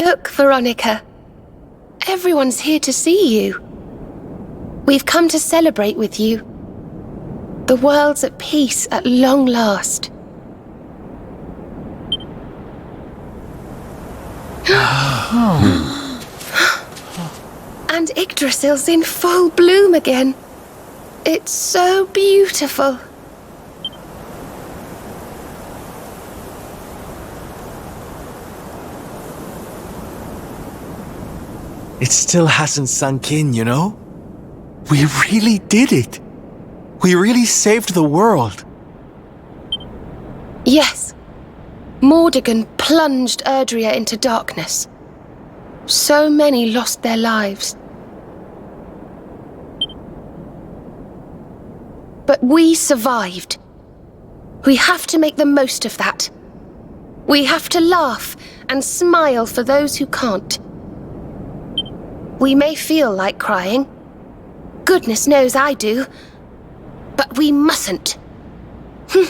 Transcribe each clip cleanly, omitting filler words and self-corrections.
Look, Veronica. Everyone's here to see you. We've come to celebrate with you. The world's at peace at long last. And Yggdrasil's in full bloom again. It's so beautiful. It still hasn't sunk in, you know? We really did it. We really saved the world. Yes. Mordegon plunged Erdrea into darkness. So many lost their lives. But we survived. We have to make the most of that. We have to laugh and smile for those who can't. We may feel like crying. Goodness knows I do. But we mustn't. Pull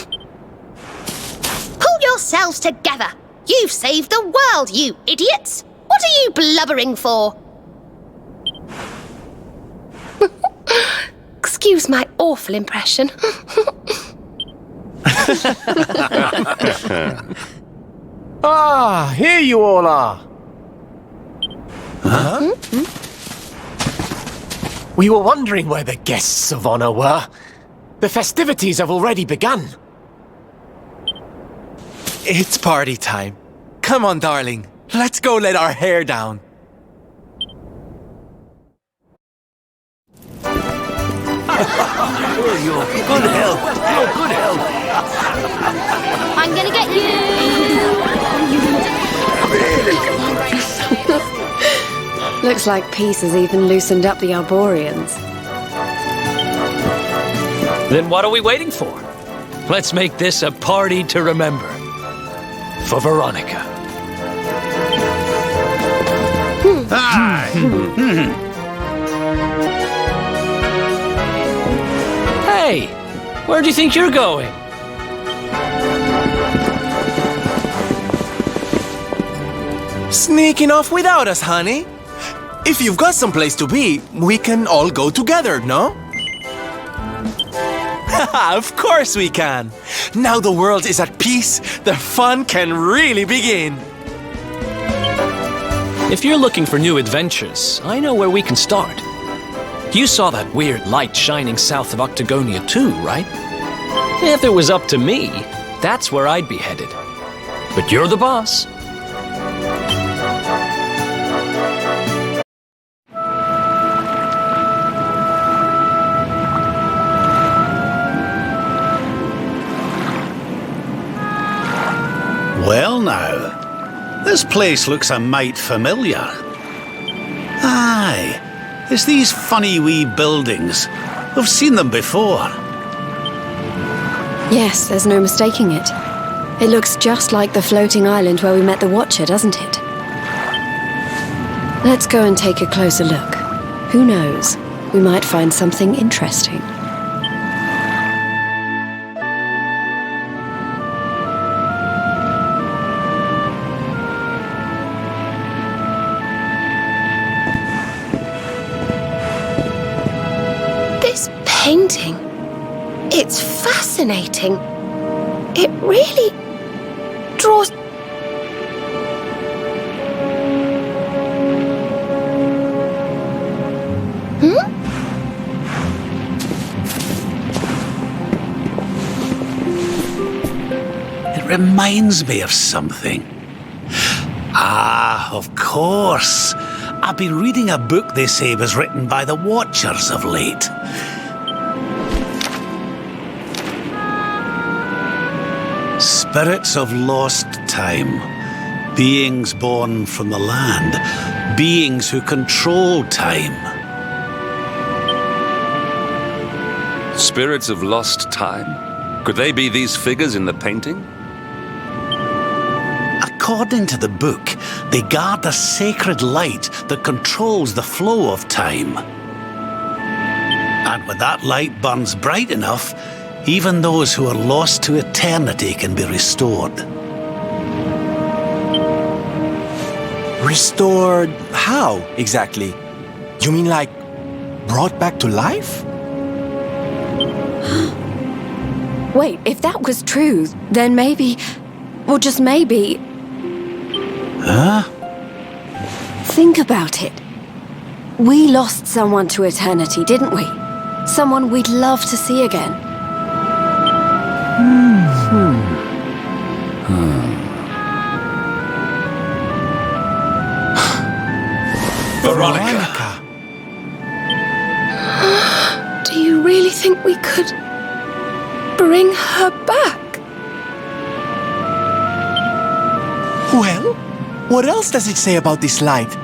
yourselves together! You've saved the world, you idiots! What are you blubbering for? Excuse my awful impression. Ah, here you all are. Huh? We were wondering where the guests of honor were. The festivities have already begun. It's party time. Come on, darling. Let's go let our hair down. Good help. You're good help. I'm gonna get you! Looks like peace has even loosened up the Arborians. Then what are we waiting for? Let's make this a party to remember. For Veronica. Hey, where do you think you're going? Sneaking off without us, honey. If you've got someplace to be, we can all go together, no? Of course we can. Now the world is at peace, the fun can really begin. If you're looking for new adventures, I know where we can start. You saw that weird light shining south of Octagonia too, right? If it was up to me, that's where I'd be headed. But you're the boss. Well now, this place looks a mite familiar. Aye, it's these funny wee buildings. We've seen them before. Yes, there's no mistaking it. It looks just like the floating island where we met the Watcher, doesn't it? Let's go and take a closer look. Who knows? We might find something interesting. Painting. It's fascinating. It really draws... It reminds me of something. Ah, of course. I've been reading a book they say was written by the Watchers of late. Spirits of lost time, beings born from the land, beings who control time. Spirits of lost time? Could they be these figures in the painting? According to the book, they guard the sacred light that controls the flow of time. And when that light burns bright enough, even those who are lost to eternity can be restored. Restored how, exactly? You mean like brought back to life? Wait, if that was true, then maybe, or just maybe... Huh? Think about it. We lost someone to eternity, didn't we? Someone we'd love to see again. Veronica! Do you really think we could bring her back? Well, what else does it say about this light?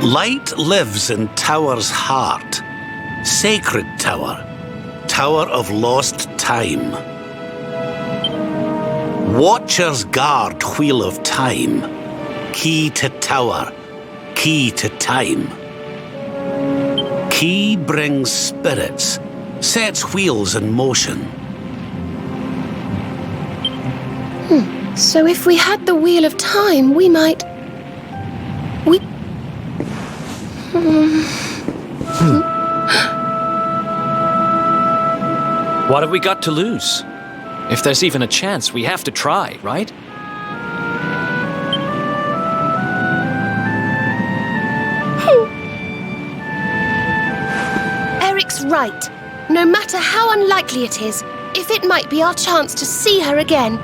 Light lives in Tower's heart. Sacred Tower. Tower of lost time. Watchers guard Wheel of Time. Key to Tower. Key to time. Key brings spirits. Sets wheels in motion. So if we had the Wheel of Time, we might... What have we got to lose? If there's even a chance, we have to try, right? Eric's right. No matter how unlikely it is, if it might be our chance to see her again,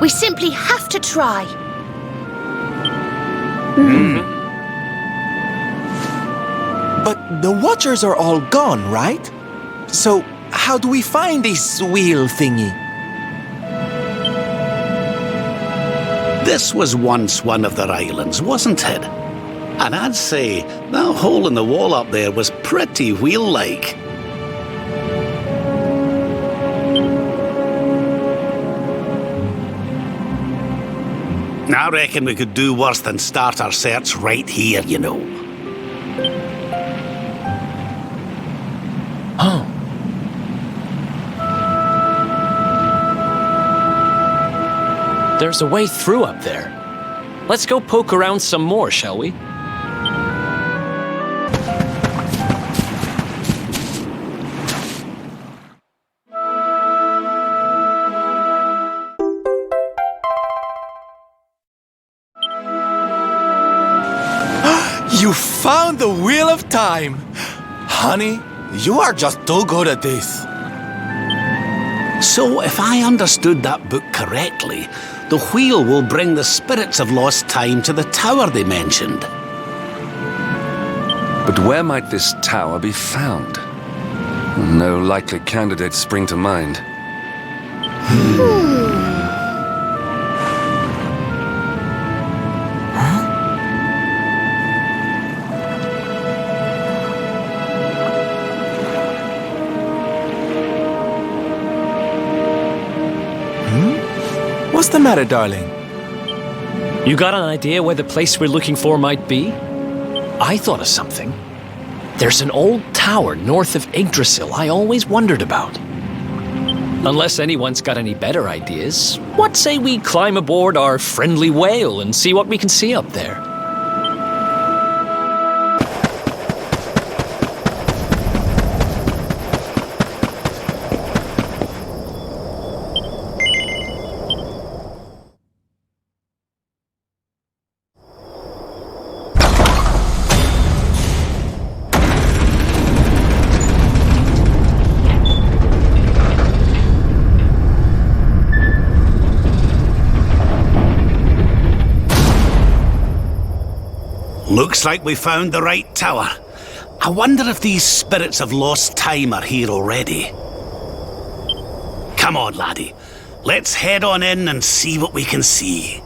we simply have to try. But the Watchers are all gone, right? So, how do we find this wheel thingy? This was once one of their islands, wasn't it? And I'd say that hole in the wall up there was pretty wheel-like. I reckon we could do worse than start our search right here, you know. Oh. There's a way through up there. Let's go poke around some more, shall we? You found the Wheel of Time! Honey, you are just too good at this. So, if I understood that book correctly, the wheel will bring the spirits of lost time to the tower they mentioned. But where might this tower be found? No likely candidates spring to mind. What's the matter, darling? You got an idea where the place we're looking for might be? I thought of something. There's an old tower north of Yggdrasil I always wondered about. Unless anyone's got any better ideas, what say we climb aboard our friendly whale and see what we can see up there? Looks like we found the right tower. I wonder if these spirits of lost time are here already. Come on, laddie. Let's head on in and see what we can see.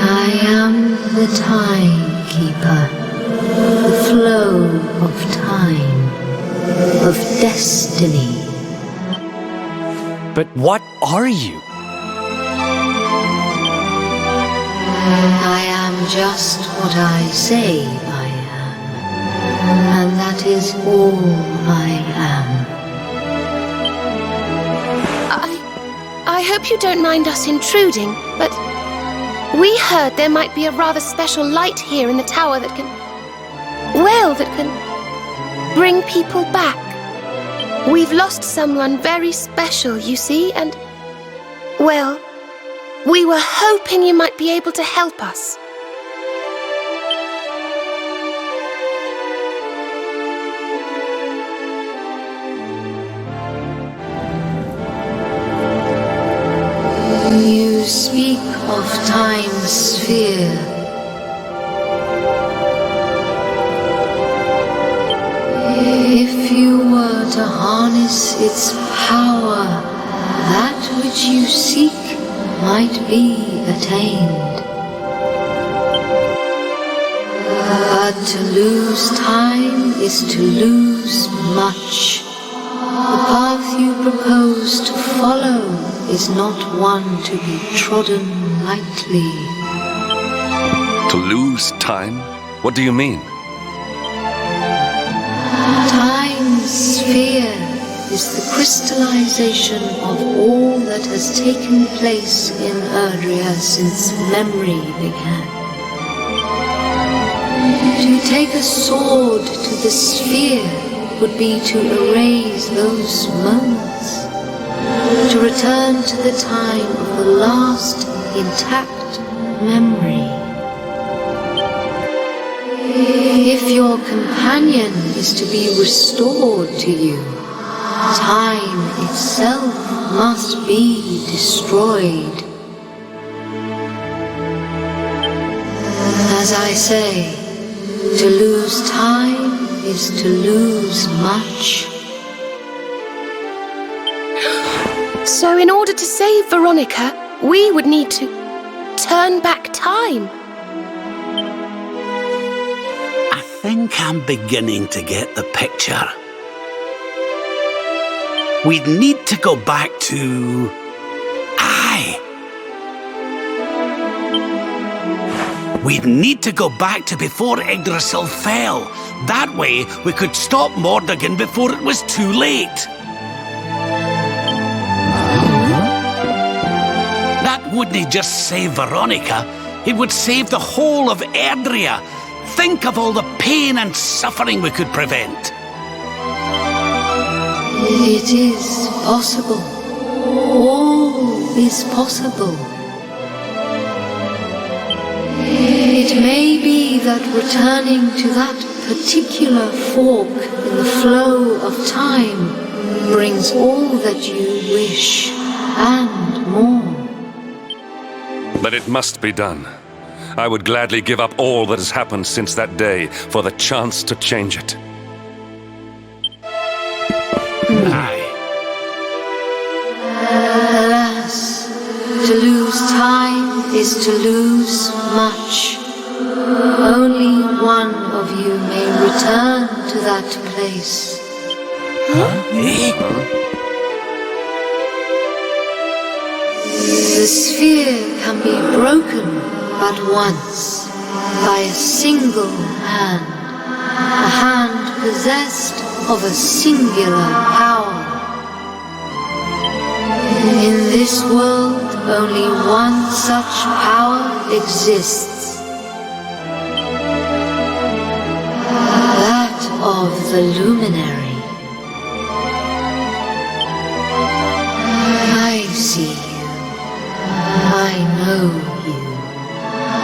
I am the the timekeeper, the flow of time, of destiny. But what are you? I am just what I say I am, and that is all I am. I hope you don't mind us intruding, but we heard there might be a rather special light here in the tower that can bring people back. We've lost someone very special, you see, and, well, we were hoping you might be able to help us. You speak of time's sphere. If you were to harness its power, that which you seek might be attained. But to lose time is to lose much. The path you propose to follow is not one to be trodden lightly. To lose time? What do you mean? Time's sphere is the crystallization of all that has taken place in Erdrea since memory began. To take a sword to the sphere would be to erase those moments, to return to the time of the last intact memory. If your companion is to be restored to you, time itself must be destroyed. As I say, to lose time is to lose much. So in order to save Veronica, we would need to turn back time. I think I'm beginning to get the picture. We'd need to go back to... We'd need to go back to before Yggdrasil fell. That way, we could stop Mordegon before it was too late. That wouldn't just save Veronica. It would save the whole of Erdrea. Think of all the pain and suffering we could prevent. It is possible. All is possible. It may be that returning to that particular fork in the flow of time brings all that you wish and more. But it must be done. I would gladly give up all that has happened since that day for the chance to change it. Alas, to lose time is to lose much. Only one of you may return to that place. The sphere can be broken but once, by a single hand, a hand possessed of a singular power. In this world, only one such power exists. That of the luminary. I see you. I know you.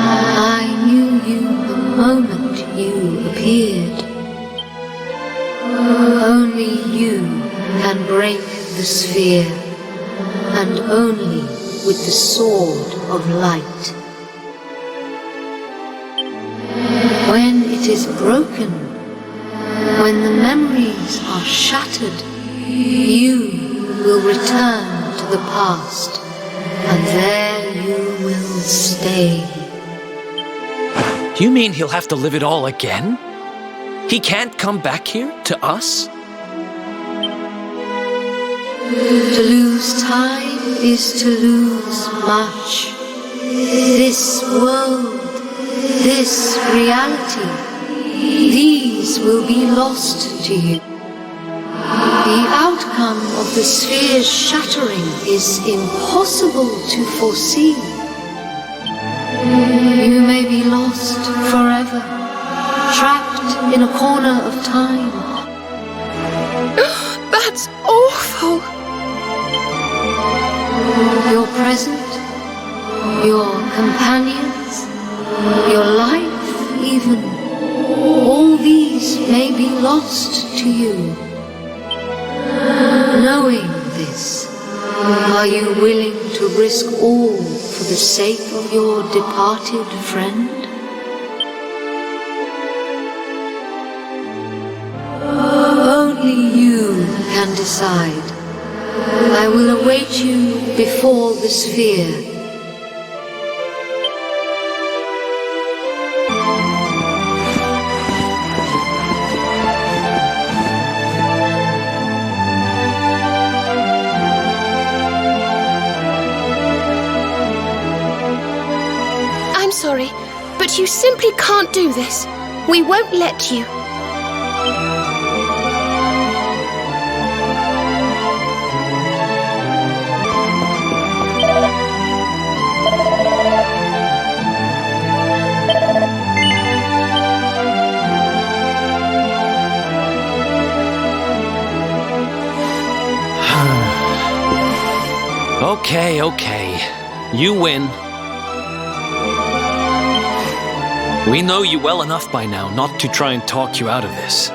I knew you the moment you appeared. Only you can break the sphere, and only with the sword of light. When it is broken, when the memories are shattered, you will return to the past, and there you will stay. You mean he'll have to live it all again? He can't come back here to us? To lose time is to lose much. This world, this reality, these will be lost to you. The outcome of the sphere's shattering is impossible to foresee. You may be lost forever, trapped in a corner of time. That's awful. Your present, your companions, your life even, all these may be lost to you. Knowing this, are you willing to risk all for the sake of your departed friend? Only you can decide. I will await you before the sphere. I'm sorry, but you simply can't do this. We won't let you. Okay. You win. We know you well enough by now not to try and talk you out of this.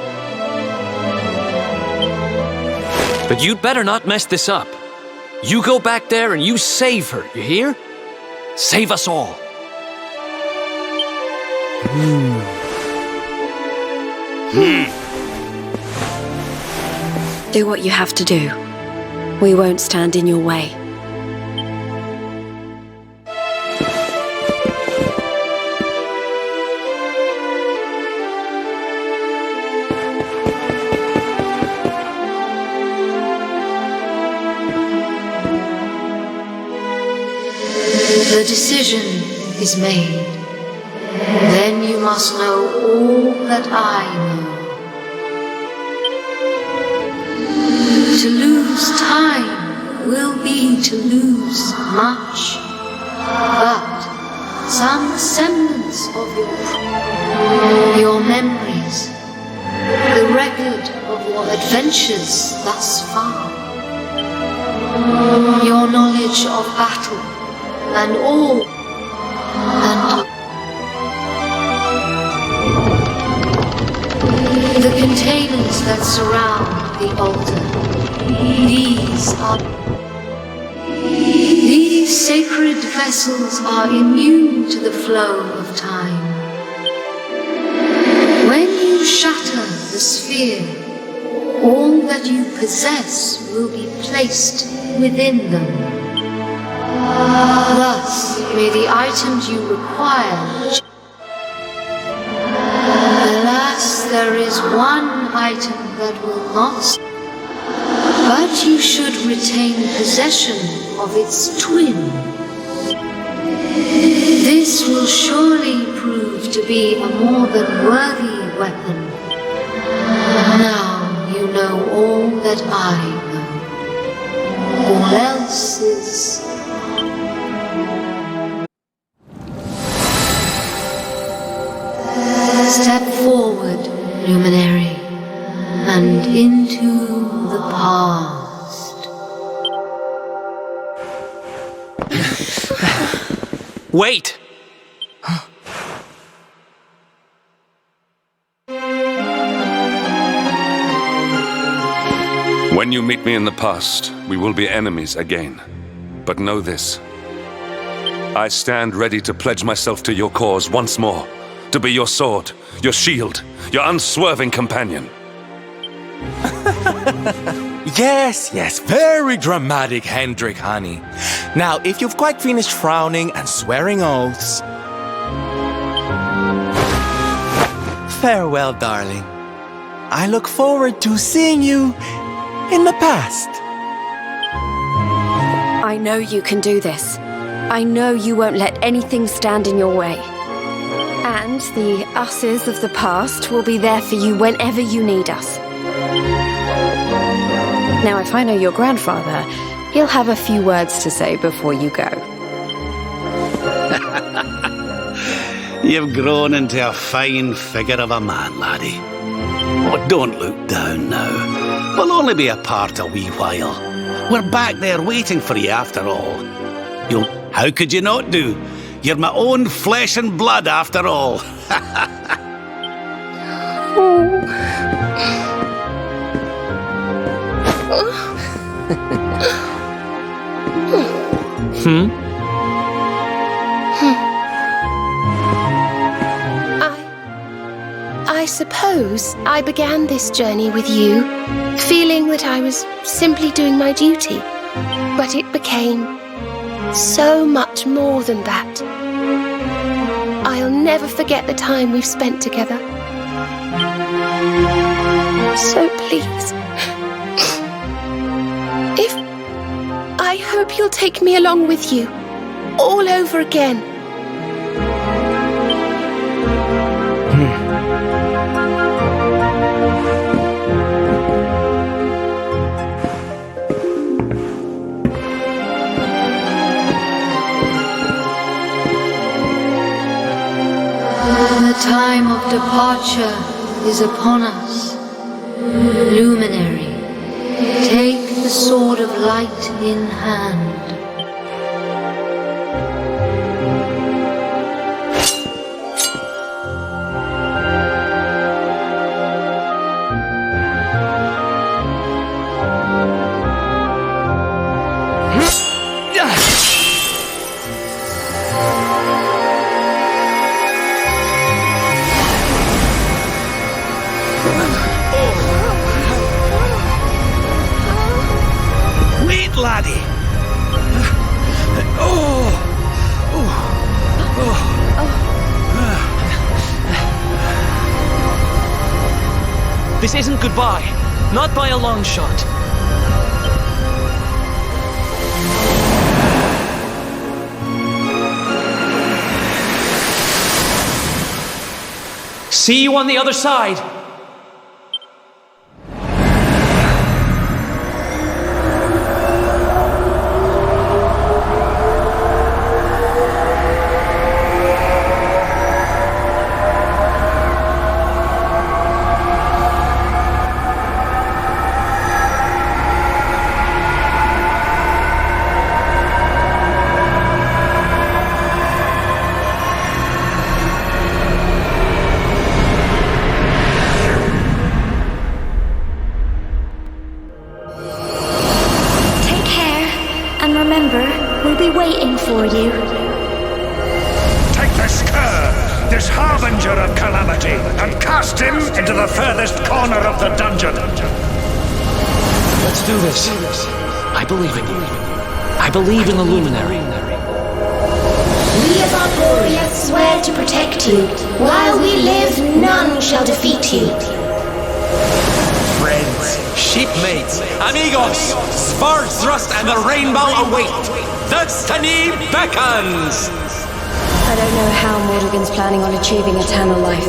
But you'd better not mess this up. You go back there and you save her, you hear? Save us all. Do what you have to do. We won't stand in your way. The decision is made. Then you must know all that I know. To lose time will be to lose much, but some semblance of your memories, the record of your adventures thus far, your knowledge of battle, and all, and the containers that surround the altar. These sacred vessels are immune to the flow of time. When you shatter the sphere, all that you possess will be placed within them. Thus, may the items you require. Alas, there is one item that will not. But you should retain possession of its twin. This will surely prove to be a more than worthy weapon. Now you know all that I know. All else is... Step forward, luminary, and into the past. Wait! When you meet me in the past, we will be enemies again. But know this. I stand ready to pledge myself to your cause once more. To be your sword, your shield, your unswerving companion. Yes, very dramatic, Hendrik, honey. Now, if you've quite finished frowning and swearing oaths... Farewell, darling. I look forward to seeing you in the past. I know you can do this. I know you won't let anything stand in your way. And the us's of the past will be there for you whenever you need us. Now, if I know your grandfather, he'll have a few words to say before you go. You've grown into a fine figure of a man, laddie. Oh, don't look down now. We'll only be apart a wee while. We're back there waiting for you after all. How could you not do? You're my own flesh and blood after all. I suppose I began this journey with you, feeling that I was simply doing my duty. But it became so much more than that. I'll never forget the time we've spent together. So please, I hope you'll take me along with you, all over again. The time of departure is upon us. Luminary, take the sword of light in hand. Laddie! This isn't goodbye. Not by a long shot. See you on the other side. Waiting for you. Take this cur, this harbinger of calamity, and cast him into the furthest corner of the dungeon. Let's do this. I believe in you. I believe in the Luminary. We of Arborea swear to protect you. While we live, none shall defeat you. Friends, shipmates, amigos, spurs thrust and the rainbow await. The Sunny beckons! I don't know how Morrigan's planning on achieving eternal life,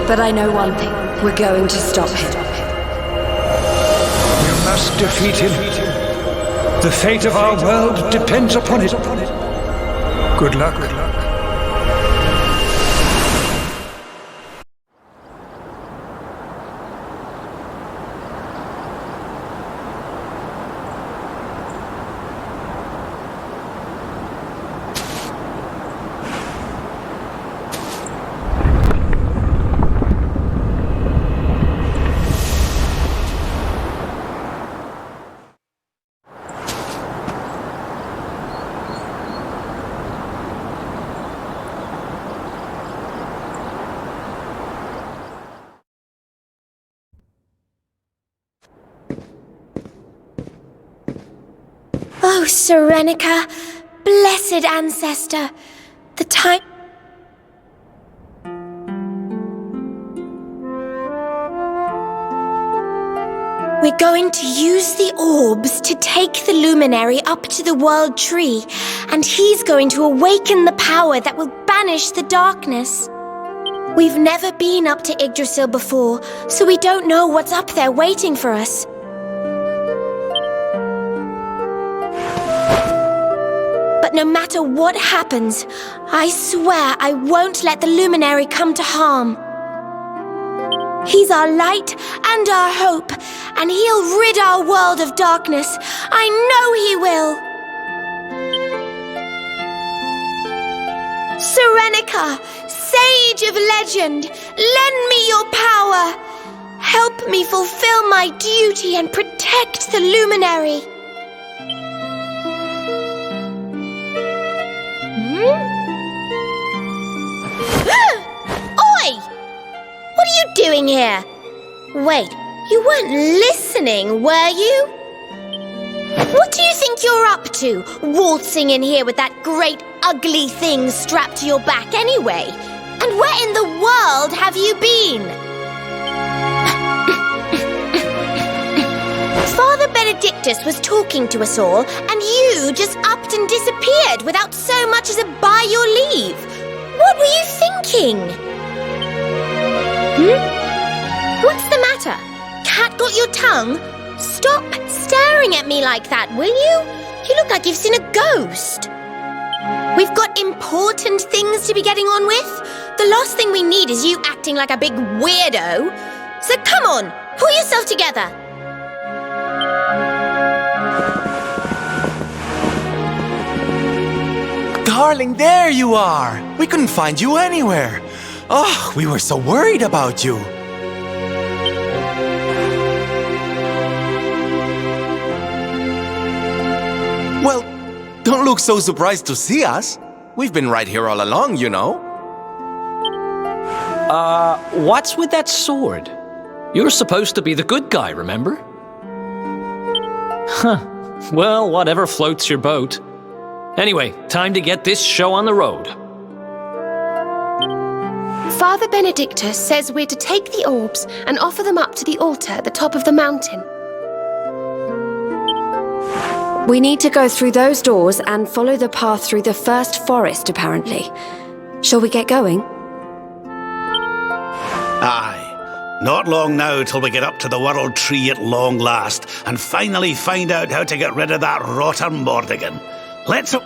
but I know one thing. We're going to stop him. You must defeat him. The fate of our world depends upon it. Good luck. Oh, Serenica, blessed ancestor, the time... We're going to use the orbs to take the luminary up to the world tree, and he's going to awaken the power that will banish the darkness. We've never been up to Yggdrasil before, so we don't know what's up there waiting for us. But no matter what happens, I swear I won't let the luminary come to harm. He's our light and our hope, and he'll rid our world of darkness. I know he will. Serenica, sage of legend, lend me your power. Help me fulfill my duty and protect the luminary. Oi! What are you doing here? Wait, you weren't listening, were you? What do you think you're up to, waltzing in here with that great ugly thing strapped to your back anyway? And where in the world have you been? Father Benedictus was talking to us all, and you just upped and disappeared without so much as a by your leave. What were you thinking? What's the matter? Cat got your tongue? Stop staring at me like that, will you? You look like you've seen a ghost. We've got important things to be getting on with. The last thing we need is you acting like a big weirdo. So come on, pull yourself together. Darling, there you are! We couldn't find you anywhere. Oh, we were so worried about you. Well, don't look so surprised to see us. We've been right here all along, you know. What's with that sword? You're supposed to be the good guy, remember? Huh. Well, whatever floats your boat. Anyway, time to get this show on the road. Father Benedictus says we're to take the orbs and offer them up to the altar at the top of the mountain. We need to go through those doors and follow the path through the first forest, apparently. Shall we get going? Aye. Not long now till we get up to the world tree at long last and finally find out how to get rid of that rotter Mordigan. Let's... So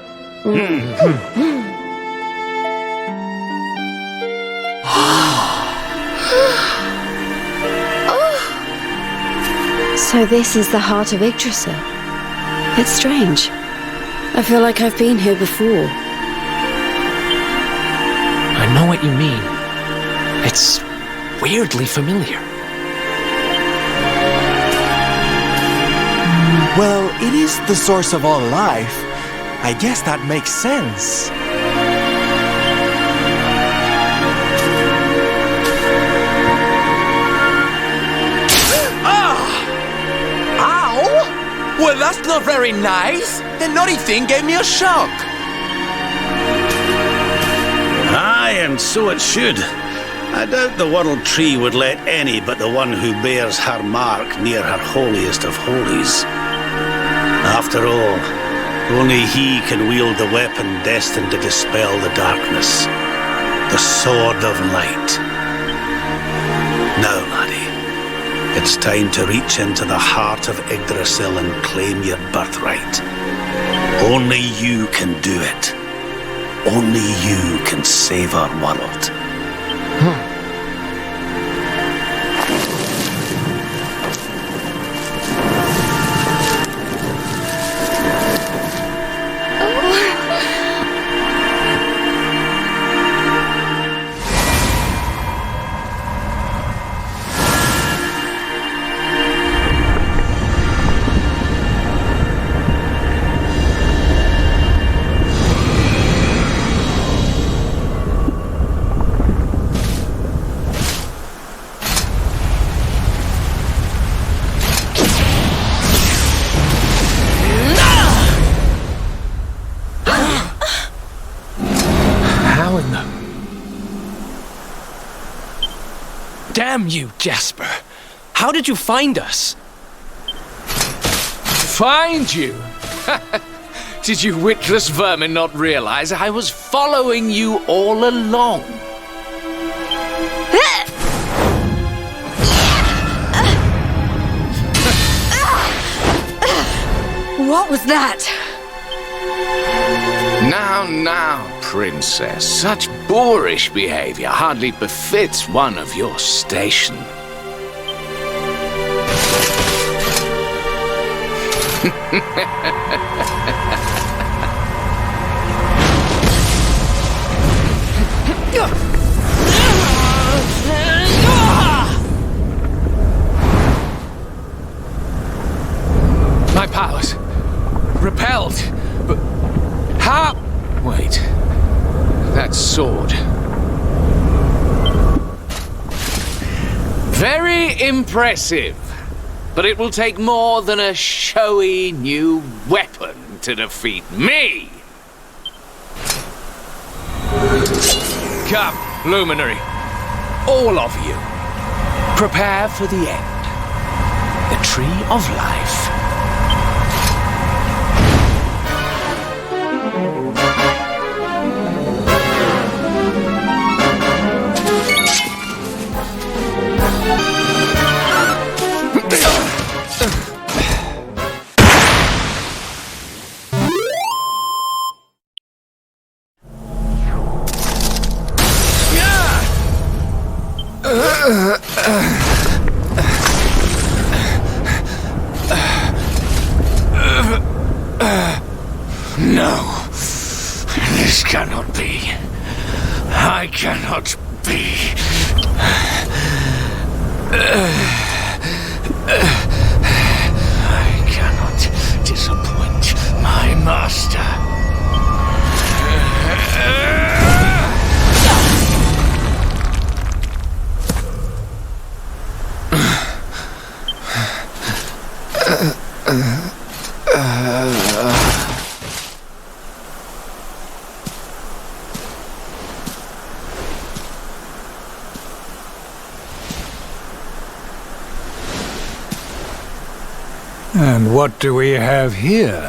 this is the heart of Yggdrasil. It's strange. I feel like I've been here before. I know what you mean. It's weirdly familiar. Well, it is the source of all life. I guess that makes sense. Ow! Well, that's not very nice. The naughty thing gave me a shock. Aye, and so it should. I doubt the world tree would let any but the one who bears her mark near her holiest of holies. After all, only he can wield the weapon destined to dispel the darkness. The Sword of Light. Now, laddie, it's time to reach into the heart of Yggdrasil and claim your birthright. Only you can do it. Only you can save our world. Damn you, Jasper. How did you find us? Find you? Did you witless vermin not realize I was following you all along? What was that? Now, princess. Such boorish behavior hardly befits one of your station. My powers. Repelled. But how? Wait. That sword. Very impressive. But it will take more than a showy new weapon to defeat me. Come, Luminary. All of you. Prepare for the end. The Tree of Life. No, this cannot be. I cannot be. I cannot disappoint my master. And what do we have here?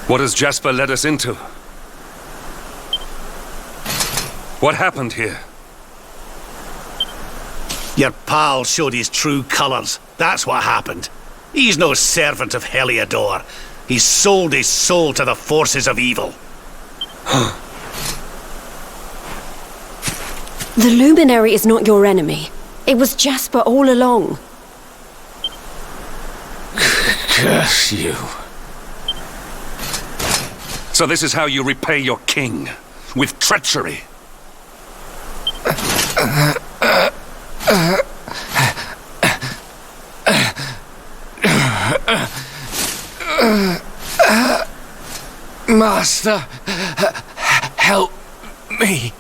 What has Jasper led us into? What happened here? Your pal showed his true colours. That's what happened. He's no servant of Heliodor. He's sold his soul to the forces of evil. The Luminary is not your enemy. It was Jasper all along. Curse you. So this is how you repay your king? With treachery? Master, help me.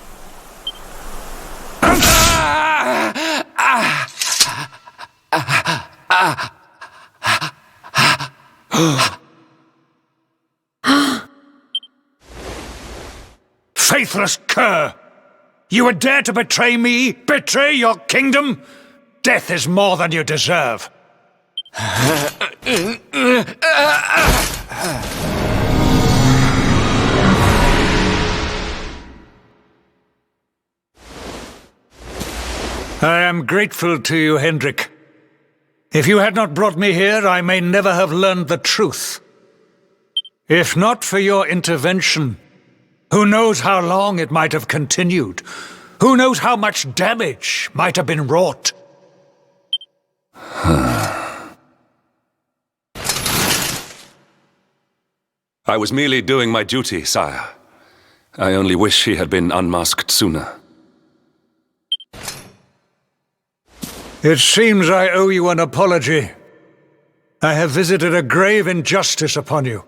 Faithless cur! You would dare to betray me? Betray your kingdom? Death is more than you deserve. I am grateful to you, Hendrik. If you had not brought me here, I may never have learned the truth. If not for your intervention, who knows how long it might have continued? Who knows how much damage might have been wrought? I was merely doing my duty, sire. I only wish he had been unmasked sooner. It seems I owe you an apology. I have visited a grave injustice upon you.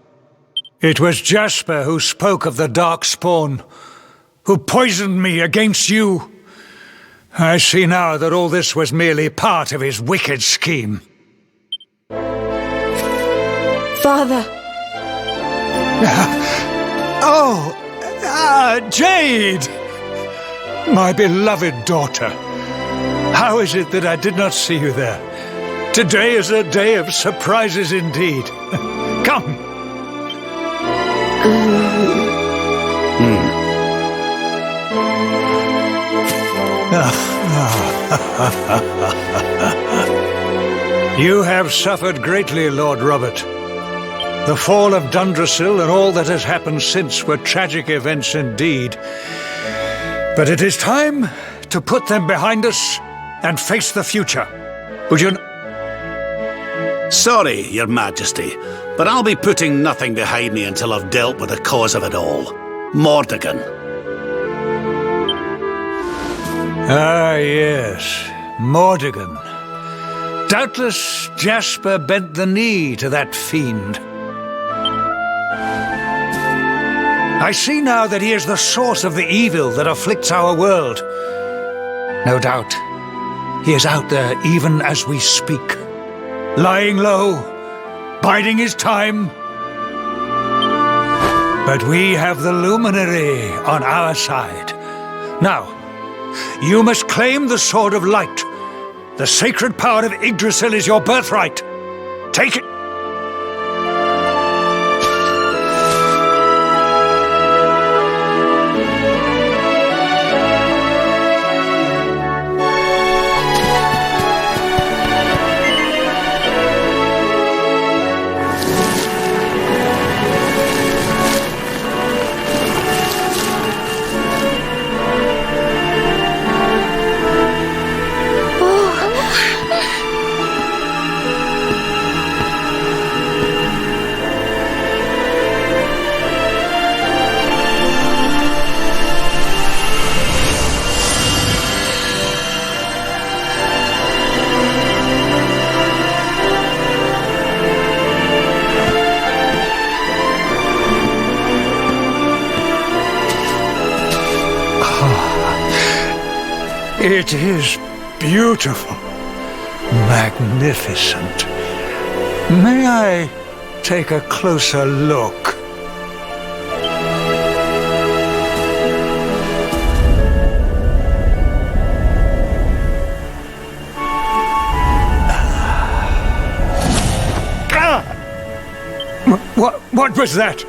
It was Jasper who spoke of the Dark Spawn, who poisoned me against you. I see now that all this was merely part of his wicked scheme. Father! Oh, Jade! My beloved daughter. How is it that I did not see you there? Today is a day of surprises indeed. Come. You have suffered greatly, Lord Robert. The fall of Dundrasil and all that has happened since were tragic events indeed. But it is time to put them behind us and face the future. Would you... Sorry, Your Majesty, but I'll be putting nothing behind me until I've dealt with the cause of it all. Mordegon. Ah, yes. Mordegon. Doubtless Jasper bent the knee to that fiend. I see now that he is the source of the evil that afflicts our world. No doubt, he is out there even as we speak. Lying low, biding his time. But we have the Luminary on our side. Now, you must claim the Sword of Light. The sacred power of Yggdrasil is your birthright. Take it. It is beautiful, magnificent. May I take a closer look? What was that?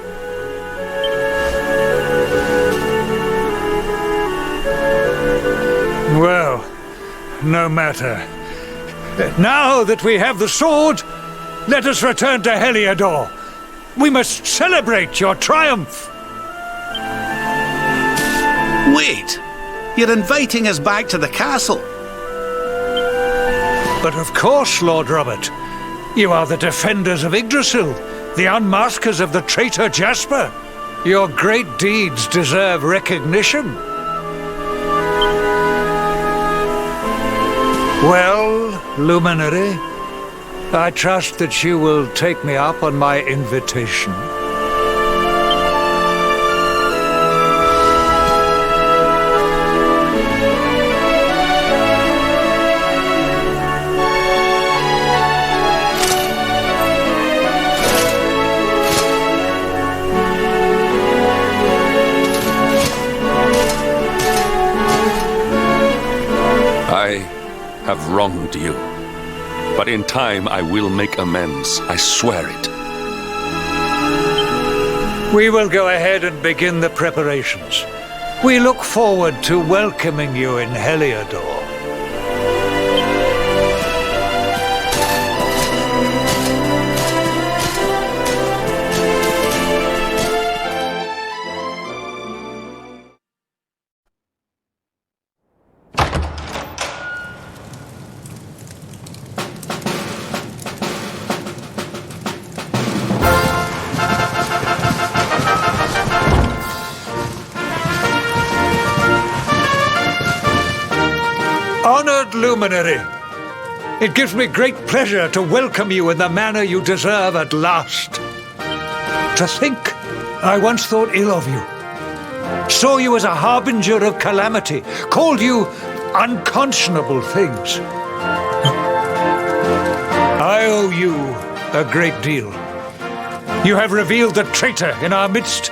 Well, no matter. Now that we have the sword, let us return to Heliodor. We must celebrate your triumph. Wait! You're inviting us back to the castle. But of course, Lord Robert. You are the defenders of Yggdrasil, the unmaskers of the traitor Jasper. Your great deeds deserve recognition. Well, Luminary, I trust that you will take me up on my invitation. I have wronged you. But in time I will make amends. I swear it. We will go ahead and begin the preparations. We look forward to welcoming you in Heliodor. Honored Luminary, it gives me great pleasure to welcome you in the manner you deserve at last. To think, I once thought ill of you, saw you as a harbinger of calamity, called you unconscionable things. I owe you a great deal. You have revealed the traitor in our midst,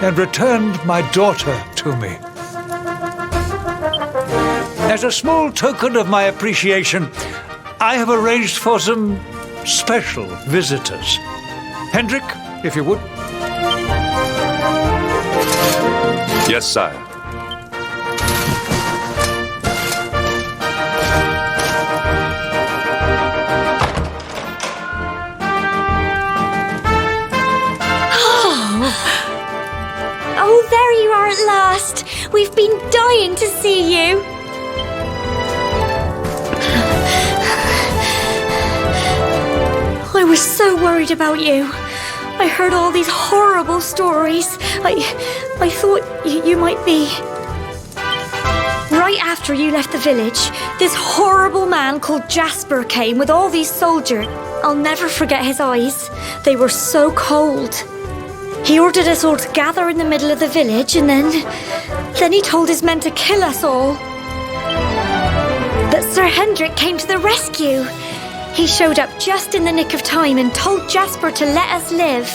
and returned my daughter to me. As a small token of my appreciation, I have arranged for some special visitors. Hendrik, if you would. Yes, sire. Oh, there you are at last. We've been dying to see you. I was so worried about you. I heard all these horrible stories. I thought you might be... Right after you left the village, this horrible man called Jasper came with all these soldiers. I'll never forget his eyes. They were so cold. He ordered us all to gather in the middle of the village, and then he told his men to kill us all. But Sir Hendrik came to the rescue. He showed up just in the nick of time and told Jasper to let us live.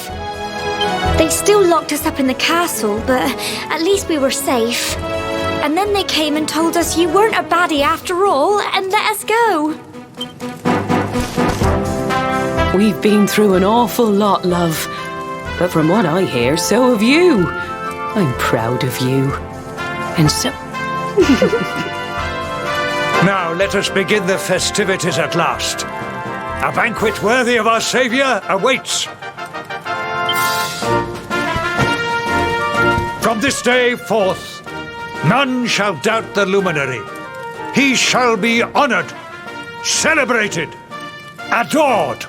They still locked us up in the castle, but at least we were safe. And then they came and told us you weren't a baddie after all, and let us go. We've been through an awful lot, love. But from what I hear, so have you. I'm proud of you. And so... Now let us begin the festivities at last. A banquet worthy of our Saviour awaits. From this day forth, none shall doubt the luminary. He shall be honoured, celebrated, adored.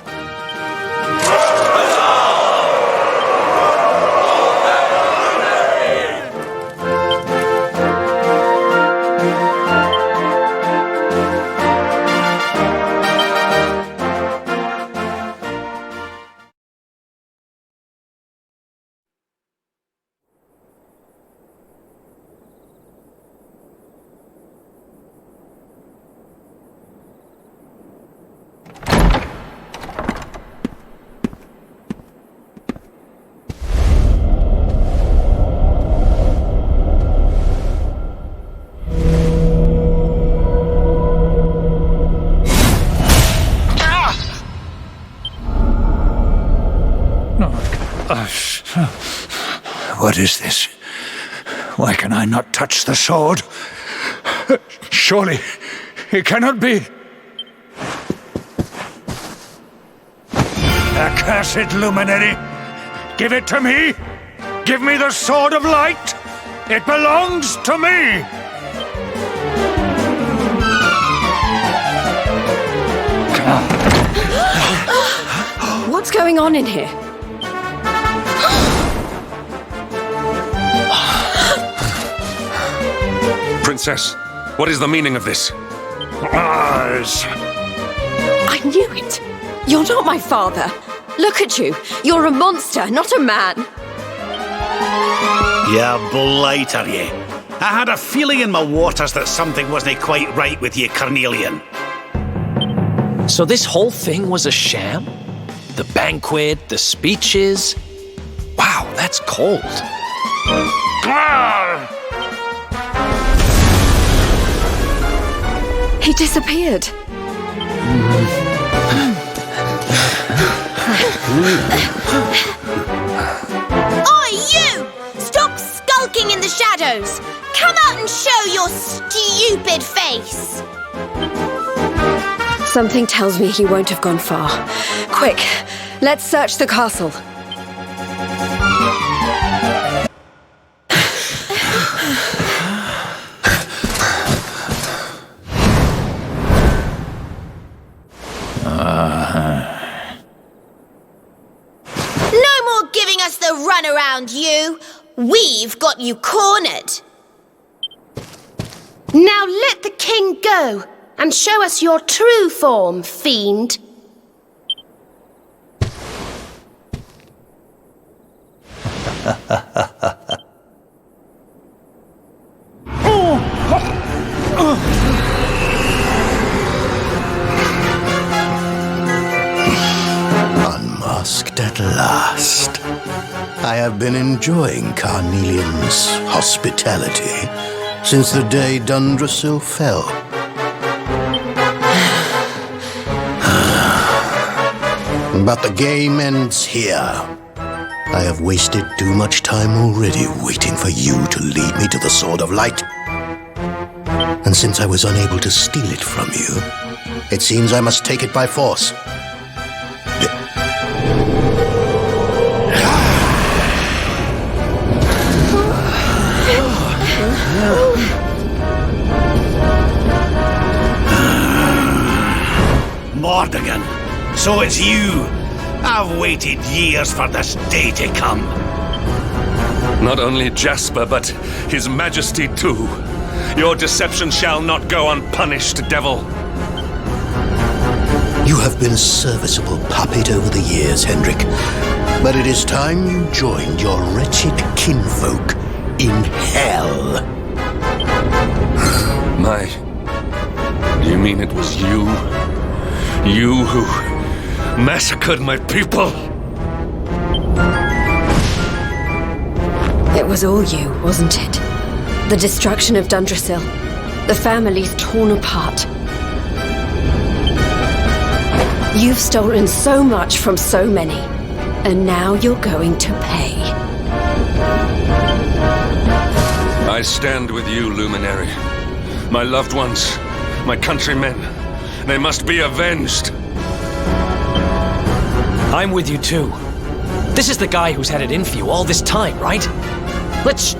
What is this? Why can I not touch the sword? Surely it cannot be. Accursed luminary! Give it to me! Give me the sword of light! It belongs to me! What's going on in here? Princess, what is the meaning of this? I knew it! You're not my father! Look at you! You're a monster, not a man! You blighter, you. I had a feeling in my waters that something wasn't quite right with you, Carnelian. So this whole thing was a sham? The banquet, the speeches? Wow, that's cold. He disappeared. Oi, you! Stop skulking in the shadows! Come out and show your stupid face! Something tells me he won't have gone far. Quick, let's search the castle. No more giving us the runaround, you! We've got you cornered! Now let the king go and show us your true form, fiend. Unmasked at last. I have been enjoying Carnelian's hospitality since the day Dundrasil fell. But the game ends here. I have wasted too much time already waiting for you to lead me to the Sword of Light. And since I was unable to steal it from you, it seems I must take it by force. Mordegon, so it's you. I've waited years for this day to come. Not only Jasper, but His Majesty too. Your deception shall not go unpunished, devil. You have been a serviceable puppet over the years, Hendrik. But it is time you joined your wretched kinfolk in hell. You mean it was you? You who massacred my people? It was all you, wasn't it? The destruction of Dundrasil. The families torn apart. You've stolen so much from so many, and now you're going to pay. I stand with you, Luminary. My loved ones, my countrymen, they must be avenged. I'm with you too. This is the guy who's had it in for you all this time, right? Let's...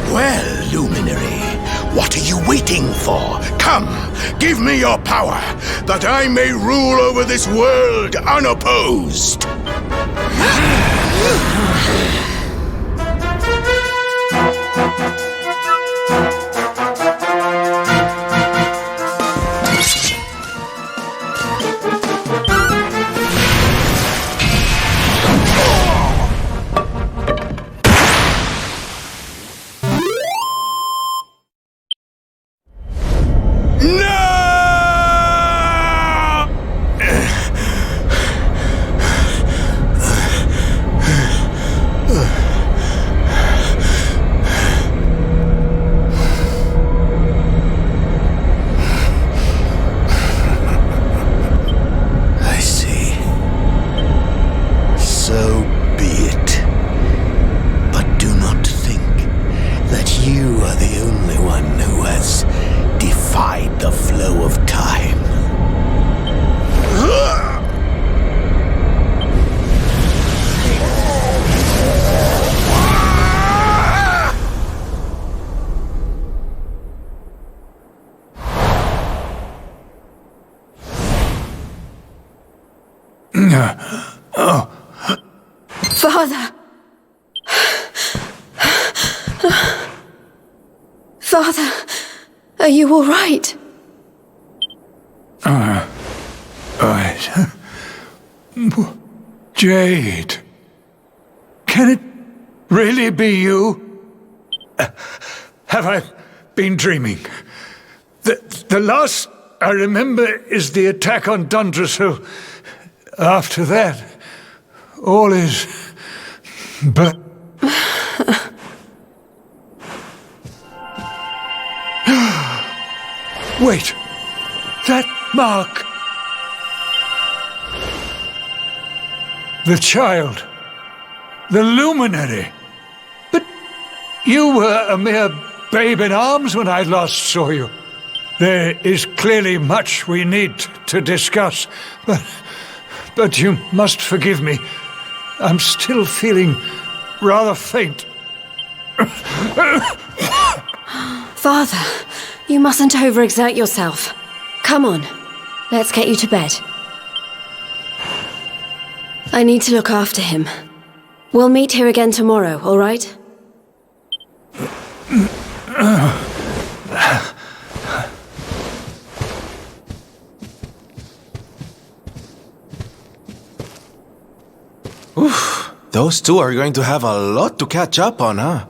Well, Luminary, what are you waiting for? Come, give me your power, that I may rule over this world unopposed. Father! Father, are you all right? Right. Jade. Can it really be you? Have I been dreaming? The last I remember is the attack on Dundrasil. After that, all is... but... Wait! That mark! The child. The luminary. But you were a mere babe in arms when I last saw you. There is clearly much we need to discuss, but you must forgive me. I'm still feeling rather faint. Father, you mustn't overexert yourself. Come on, let's get you to bed. I need to look after him. We'll meet here again tomorrow, all right? Oof, those two are going to have a lot to catch up on, huh?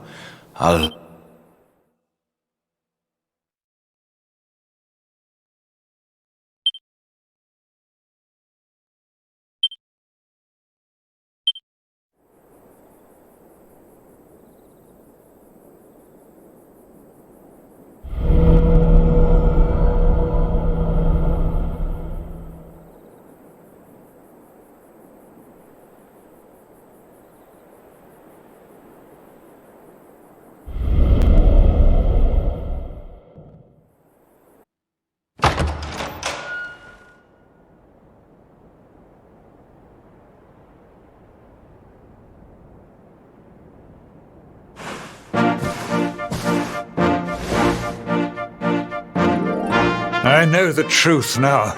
I know the truth now.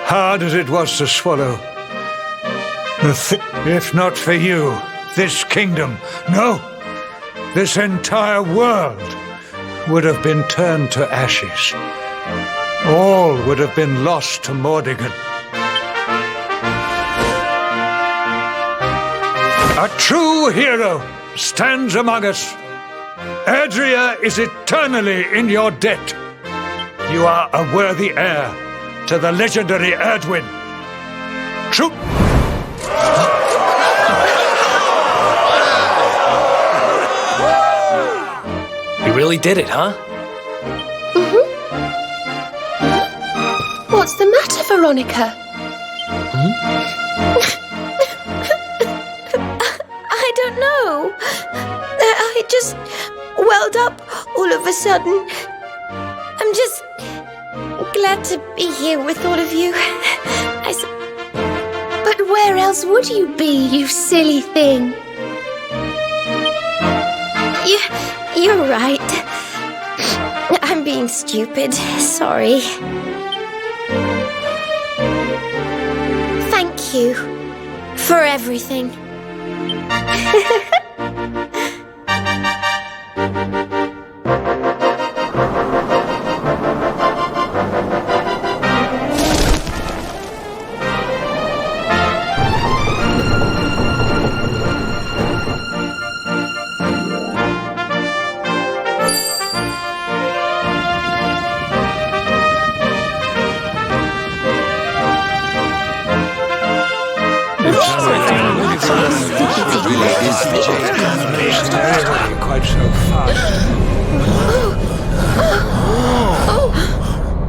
Hard as it was to swallow. If not for you, this kingdom, no, this entire world would have been turned to ashes. All would have been lost to Mordigan. A true hero stands among us. Adria is eternally in your debt. You are a worthy heir to the legendary Erdwin. True. You really did it, huh? What's the matter, Veronica? I don't know. I just welled up all of a sudden. I'm just glad to be here with all of you. But where else would you be, you silly thing? You're right. I'm being stupid. Sorry. Thank you for everything.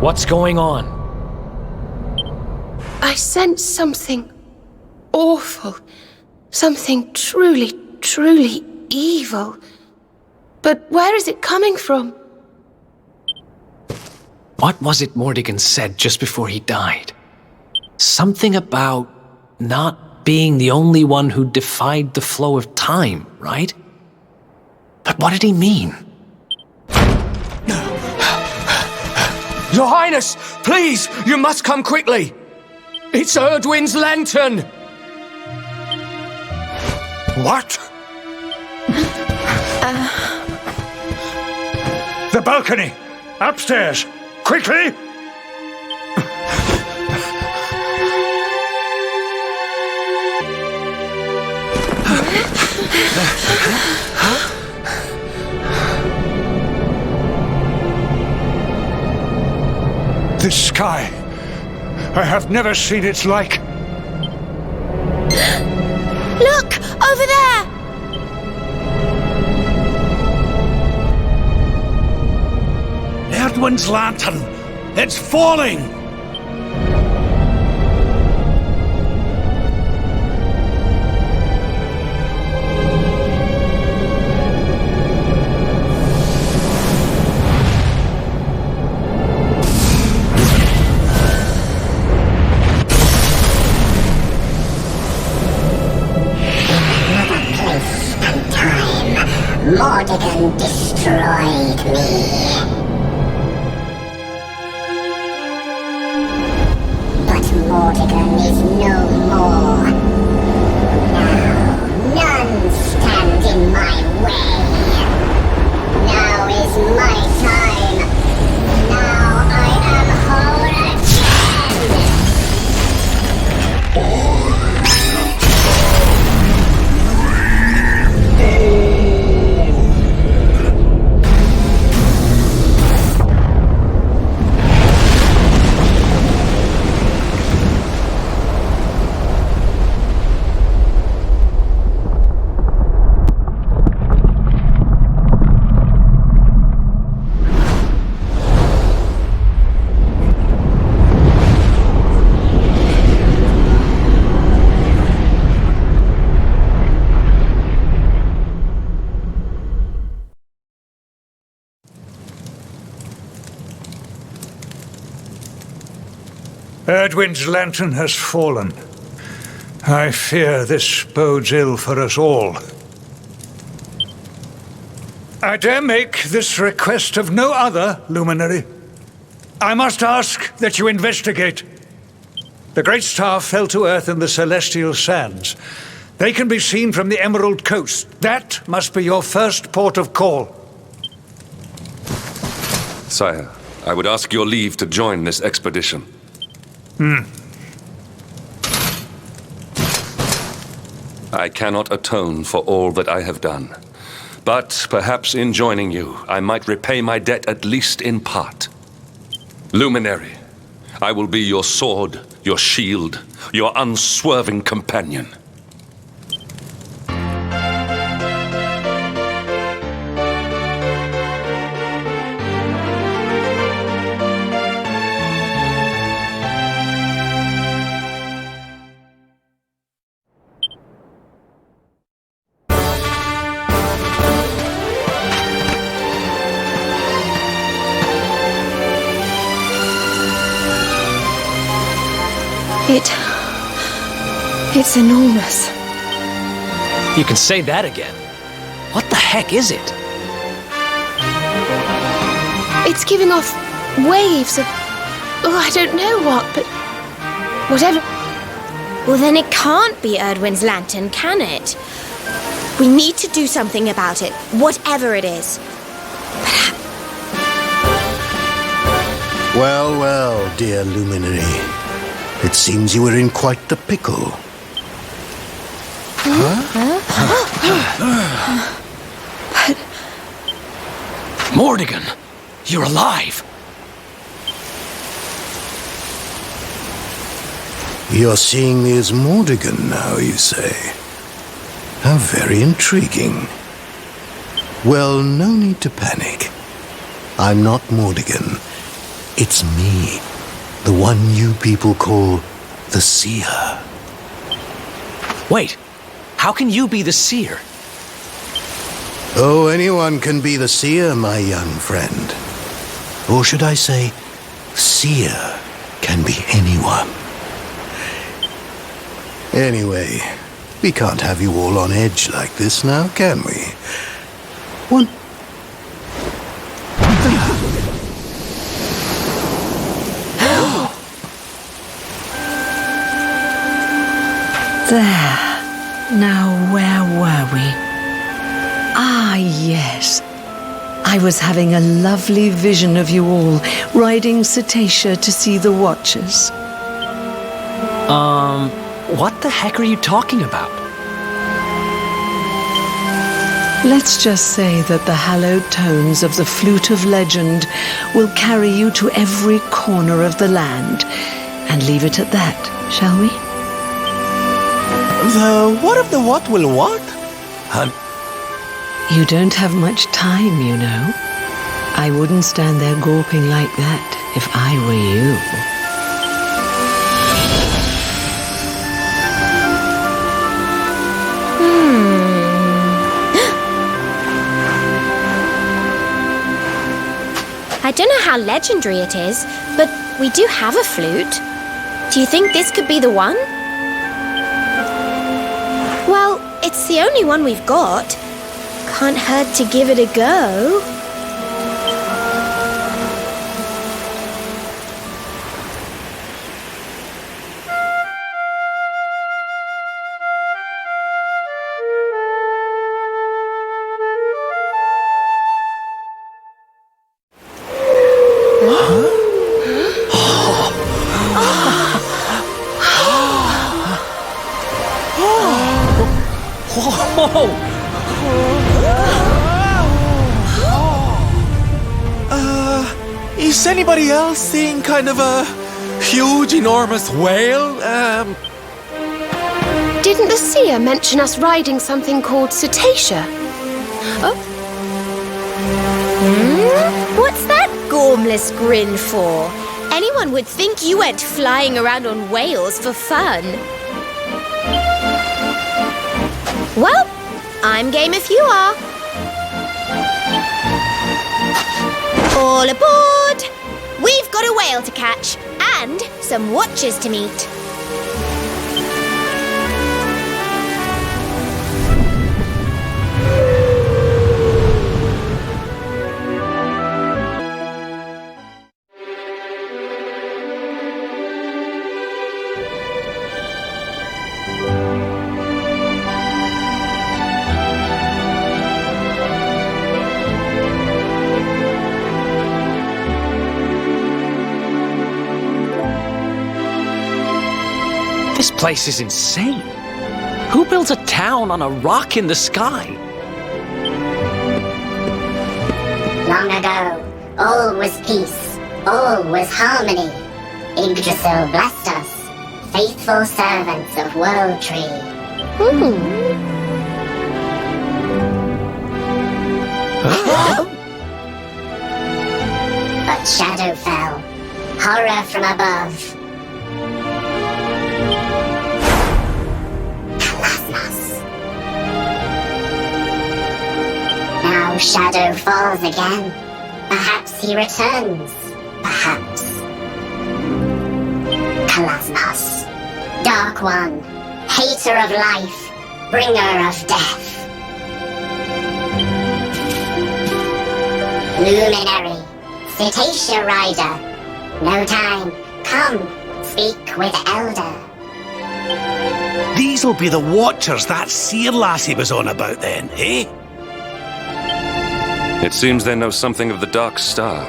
What's going on? I sense something awful. Something truly, truly evil. But where is it coming from? What was it Mordigan said just before he died? Something about not being the only one who defied the flow of time, right? But what did he mean? Your Highness, please, you must come quickly. It's Erdwin's lantern. What? The balcony! Upstairs! Quickly! This sky, I have never seen its like. Look! Over there! Erdwin's lantern! It's falling! Mordigan destroyed me. But Mordigan is no more. Now, none stand in my way. Now is my time. Now I am whole again. Erdwin's lantern has fallen. I fear this bodes ill for us all. I dare make this request of no other, Luminary. I must ask that you investigate. The great star fell to Earth in the celestial sands. They can be seen from the Emerald Coast. That must be your first port of call. Sire, I would ask your leave to join this expedition. I cannot atone for all that I have done. But perhaps in joining you, I might repay my debt at least in part. Luminary, I will be your sword, your shield, your unswerving companion. It's enormous. You can say that again. What the heck is it? It's giving off waves of... Oh, I don't know what, but... Whatever... Well, then it can't be Erdwin's lantern, can it? We need to do something about it, whatever it is. Well, well, dear Luminary. It seems you were in quite the pickle. But... Mordigan, you're alive. You're seeing me as Mordigan now, you say? How very intriguing. Well, no need to panic. I'm not Mordigan. It's me, the one you people call the Seer. Wait, how can you be the Seer? Oh, anyone can be the Seer, my young friend. Or should I say, Seer can be anyone. Anyway, we can't have you all on edge like this now, can we? One... There. Now, where were we? Ah, yes. I was having a lovely vision of you all riding Cetacea to see the Watchers. What the heck are you talking about? Let's just say that the hallowed tones of the Flute of Legend will carry you to every corner of the land. And leave it at that, shall we? The what of the what will what? You don't have much time, you know. I wouldn't stand there gawping like that if I were you. I don't know how legendary it is, but we do have a flute. Do you think this could be the one? Well, it's the only one we've got. Can't hurt to give it a go. Is anybody else seeing kind of a huge, enormous whale? Didn't the seer mention us riding something called Cetacea? Oh? What's that gormless grin for? Anyone would think you went flying around on whales for fun. Well, I'm game if you are. All aboard! We've got a whale to catch and some watchers to meet. This place is insane. Who builds a town on a rock in the sky? Long ago, all was peace, all was harmony. Yggdrasil blessed us, faithful servants of World Tree. But shadow fell, horror from above. Kalasnos. Now shadow falls again. Perhaps he returns. Perhaps. Kalasnos. Dark One. Hater of life. Bringer of death. Luminary. Cetacea Rider. No time. Come. Speak with Elder. These'll be the Watchers that seer lassie was on about then, eh? It seems they know something of the Dark Star.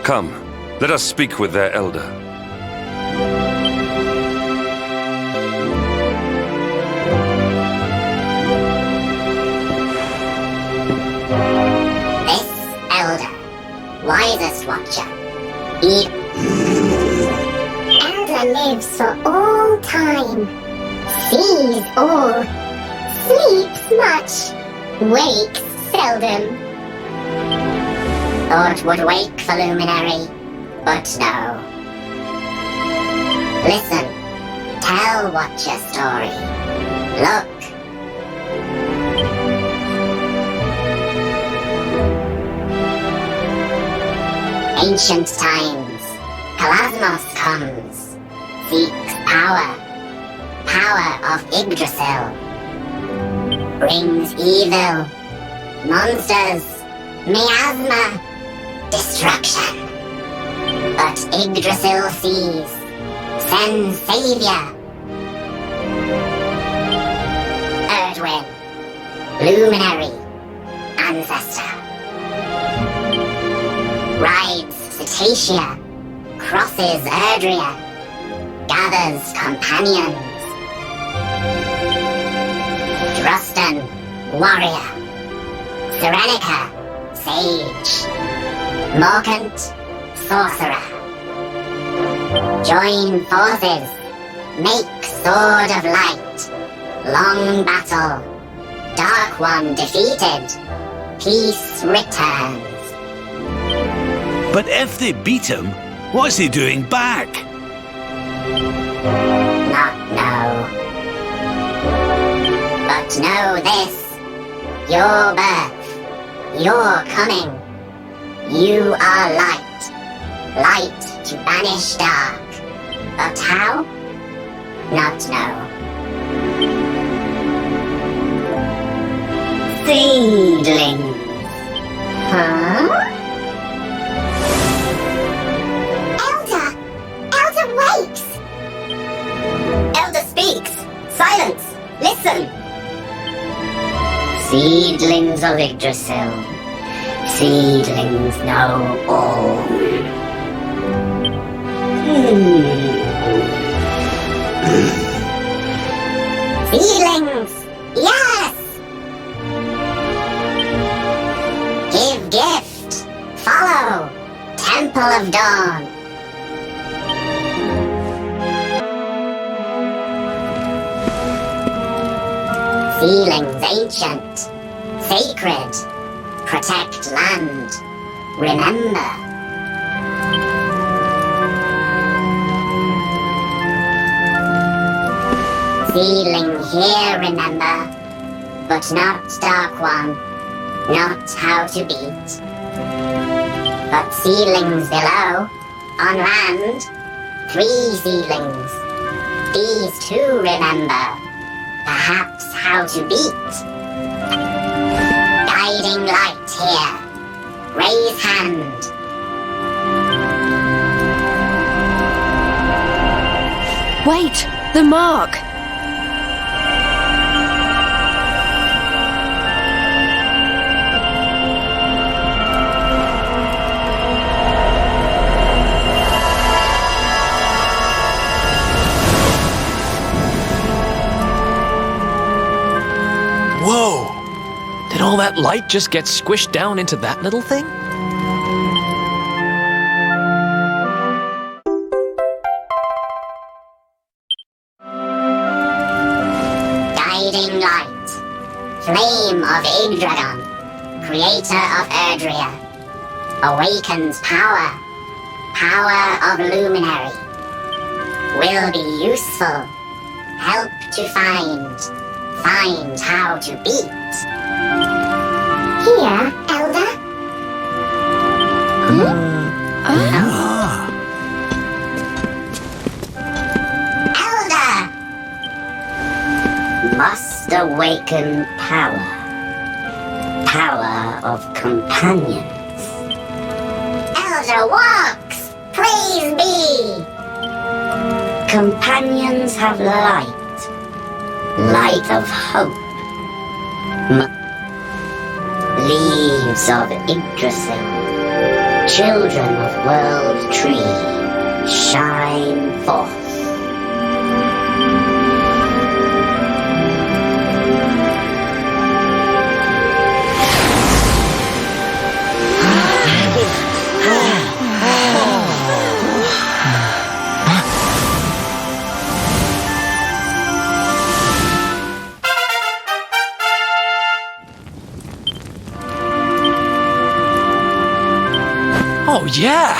Come, let us speak with their elder. This Elder, wisest Watcher, Elder lives for all time, sees all, sleeps much, wakes seldom. Thought would wake for Luminary, but no. Listen, tell Watcher story. Look. Ancient times, Kalasnos comes, seeks power, power of Yggdrasil. Brings evil, monsters, miasma, destruction. But Yggdrasil sees, sends savior. Erdwin, luminary, ancestor. Rides Cetacea, crosses Erdrea, gathers companions. Drustan, warrior. Serenica, sage. Morkant, sorcerer. Join forces, make sword of light. Long battle, Dark One defeated, peace returns. But if they beat him, what's he doing back? Not know. But know this, your birth, your coming. You are light, light to banish dark. But how? Not know. Seedlings. Huh? Elder wakes! Elder speaks! Silence! Listen! Seedlings of Yggdrasil. Seedlings know all. Seedlings! Yes! Give gift! Follow! Temple of Dawn! Seedlings ancient, sacred, protect land, remember. Seedling here, remember, but not Dark One, not how to beat. But seedlings below, on land, 3 seedlings. These too remember. Perhaps how to beat. Guiding light here. Raise hand. Wait! The mark! light just get squished down into that little thing? Guiding light, flame of Yggdragon, creator of Erdrea, awakens power, power of luminary, will be useful, help to find how to beat. Here, Elder. Elder! Must awaken power. Power of companions. Elder walks! Praise be! Companions have light. Light of hope. Leaves of Yggdrasil. Children of World Tree. Shine forth. Oh yeah!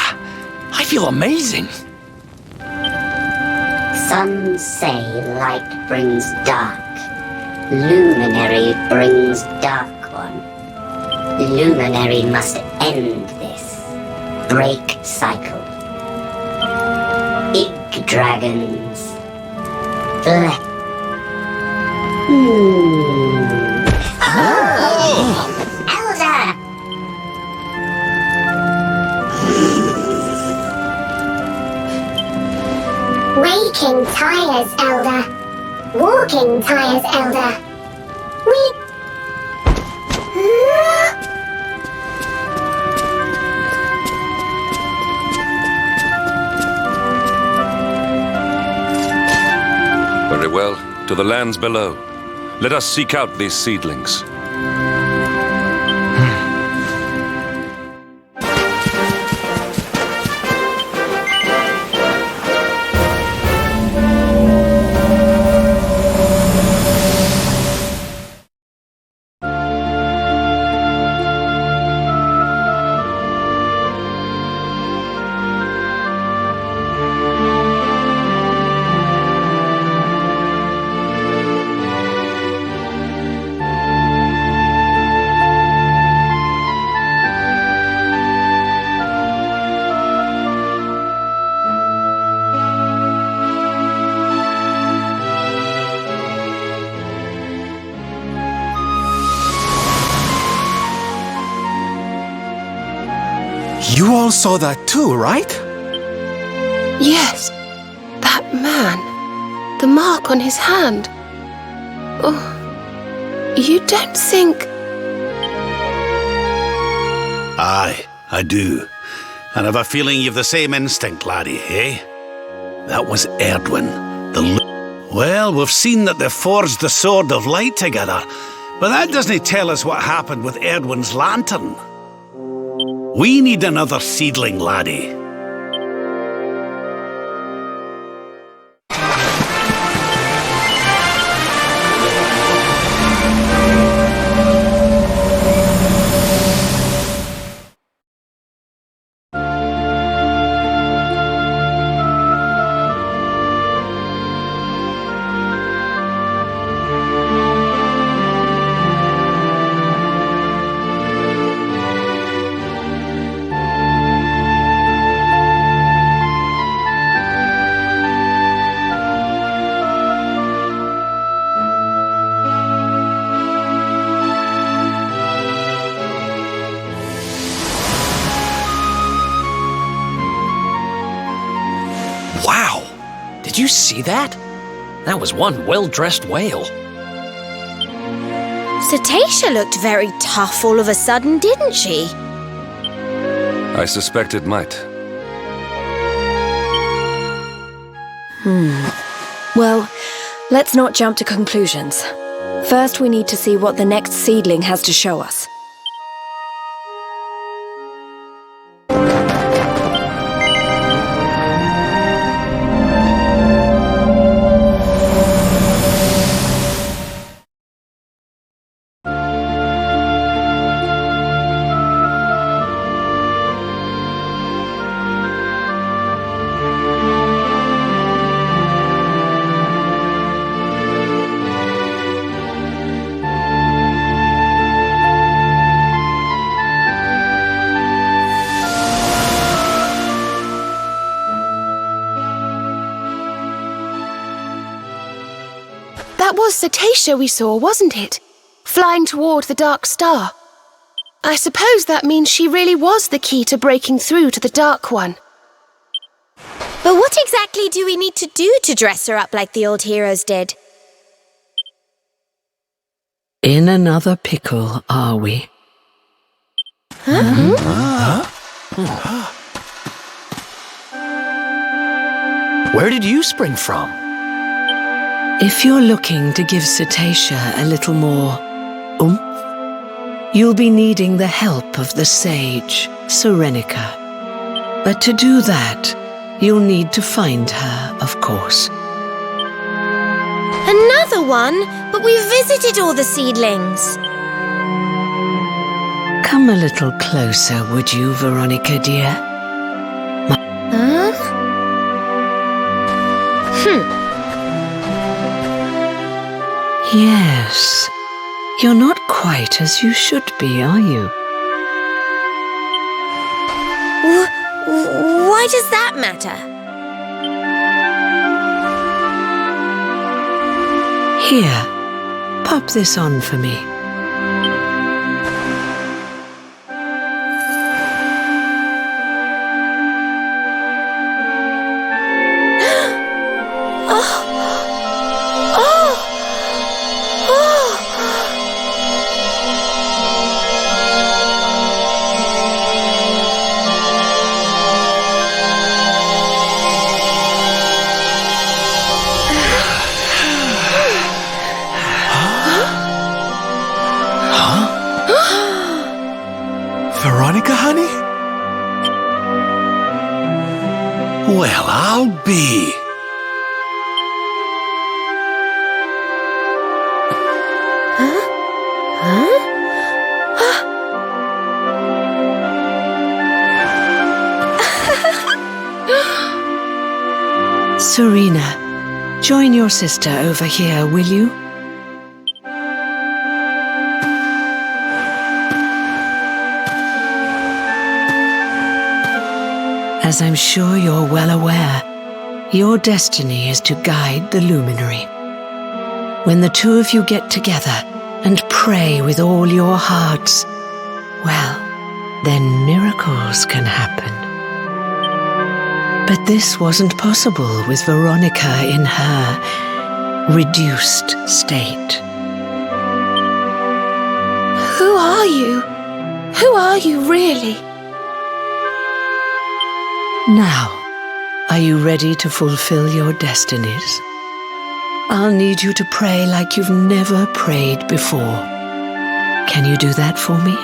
I feel amazing! Some say light brings dark. Luminary brings dark one. Luminary must end this. Break cycle. Yggdragons. Elder! Waking tires, Elder. Walking tires, Elder. Very well. To the lands below. Let us seek out these seedlings. You all saw that too, right? Yes, that man. The mark on his hand. Oh, you don't think... Aye, I do. And I've a feeling you've the same instinct, laddie, eh? That was Erdwin, Well, we've seen that they forged the Sword of Light together, but that doesn't tell us what happened with Erdwin's lantern. We need another seedling, laddie. Wow! Did you see that? That was one well-dressed whale. Cetacea looked very tough all of a sudden, didn't she? I suspect it might. Well, let's not jump to conclusions. First, we need to see what the next seedling has to show us. That was Cetacea we saw, wasn't it? Flying toward the Dark Star. I suppose that means she really was the key to breaking through to the Dark One. But what exactly do we need to do to dress her up like the old heroes did? In another pickle, are we? Where did you spring from? If you're looking to give Cetacea a little more oomph, you'll be needing the help of the sage, Serenica. But to do that, you'll need to find her, of course. Another one? But we've visited all the seedlings. Come a little closer, would you, Veronica, dear? Yes. You're not quite as you should be, are you? Why does that matter? Here, pop this on for me. Veronica, honey? Well, I'll be. Serena, join your sister over here, will you? As I'm sure you're well aware, your destiny is to guide the luminary. When the two of you get together and pray with all your hearts, well, then miracles can happen. But this wasn't possible with Veronica in her reduced state. Who are you? Who are you, really? Now, are you ready to fulfill your destinies? I'll need you to pray like you've never prayed before. Can you do that for me?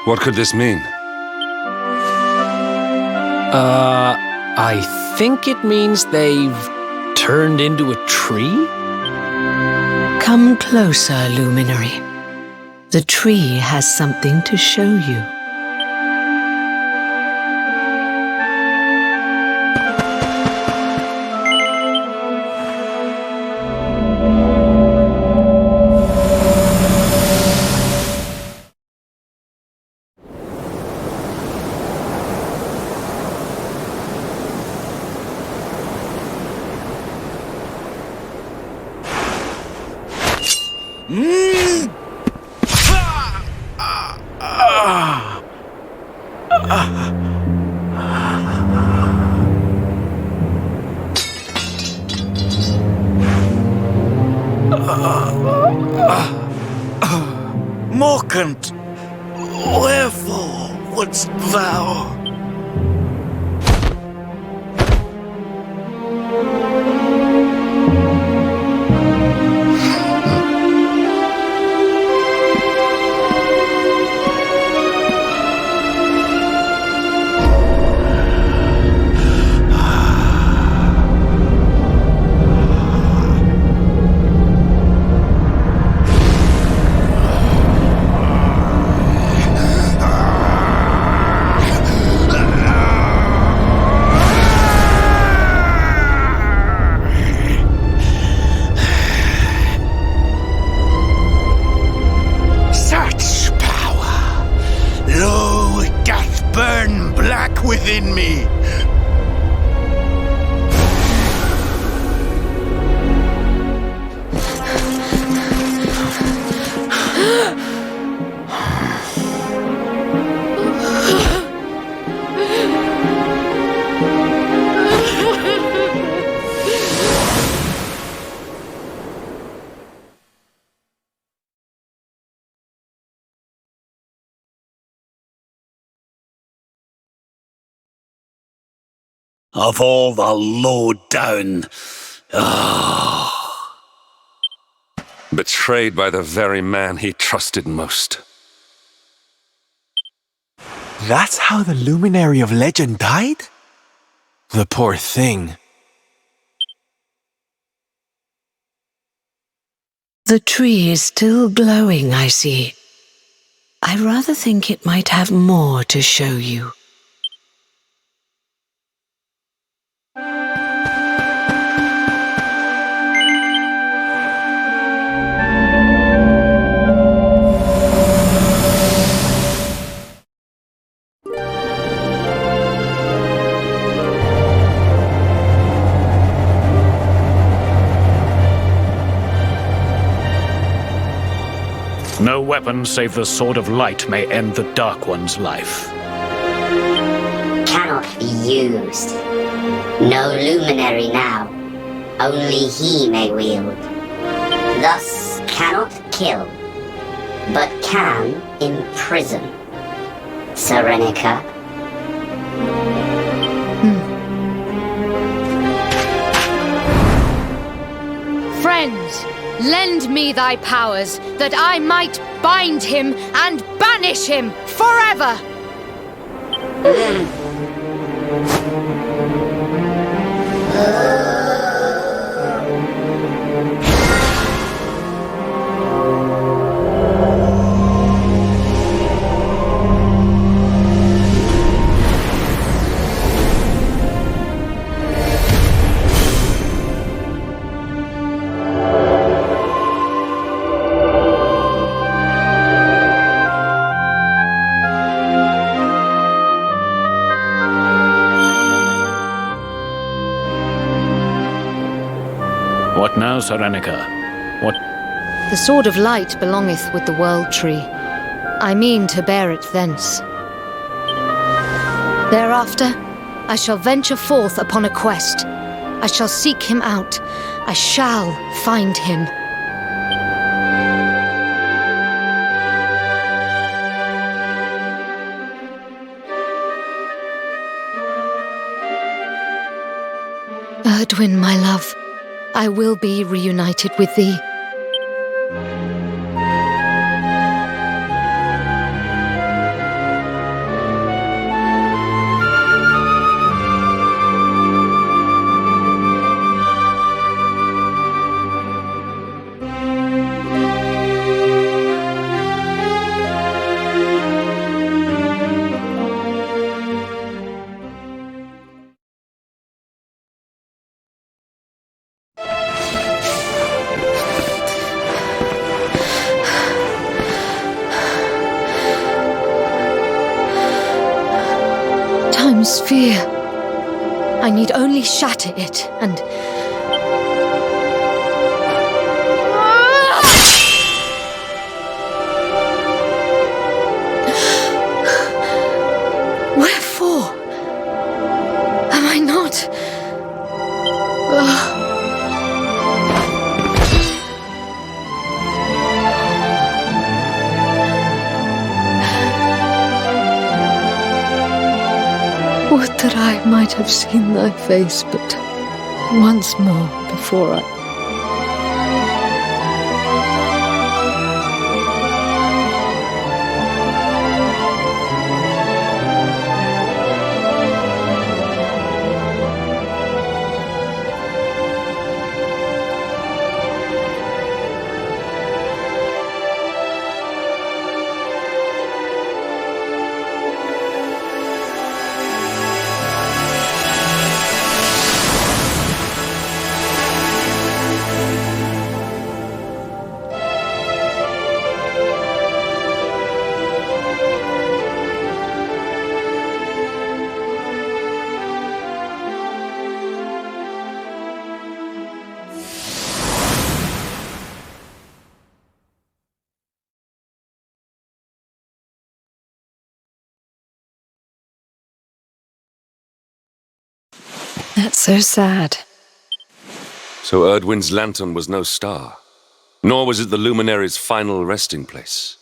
What could this mean? I think it means they've turned into a tree? Come closer, Luminary. The tree has something to show you. Mockant, wherefore wouldst thou? Within me. Of all the low-down... Betrayed by the very man he trusted most. That's how the luminary of legend died? The poor thing. The tree is still glowing, I see. I rather think it might have more to show you. No weapon save the Sword of Light may end the Dark One's life. Cannot be used. No luminary now. Only he may wield. Thus cannot kill, but can imprison. Serenica. Friends, lend me thy powers, that I might bind him and banish him forever! What now, Serenica? What? The Sword of Light belongeth with the World Tree. I mean to bear it thence. Thereafter, I shall venture forth upon a quest. I shall seek him out. I shall find him. Erdwin, my love, I will be reunited with thee. Sphere. I need only shatter it, and... that I might have seen thy face but once more before I... That's so sad. So Erdwin's lantern was no star, nor was it the luminary's final resting place.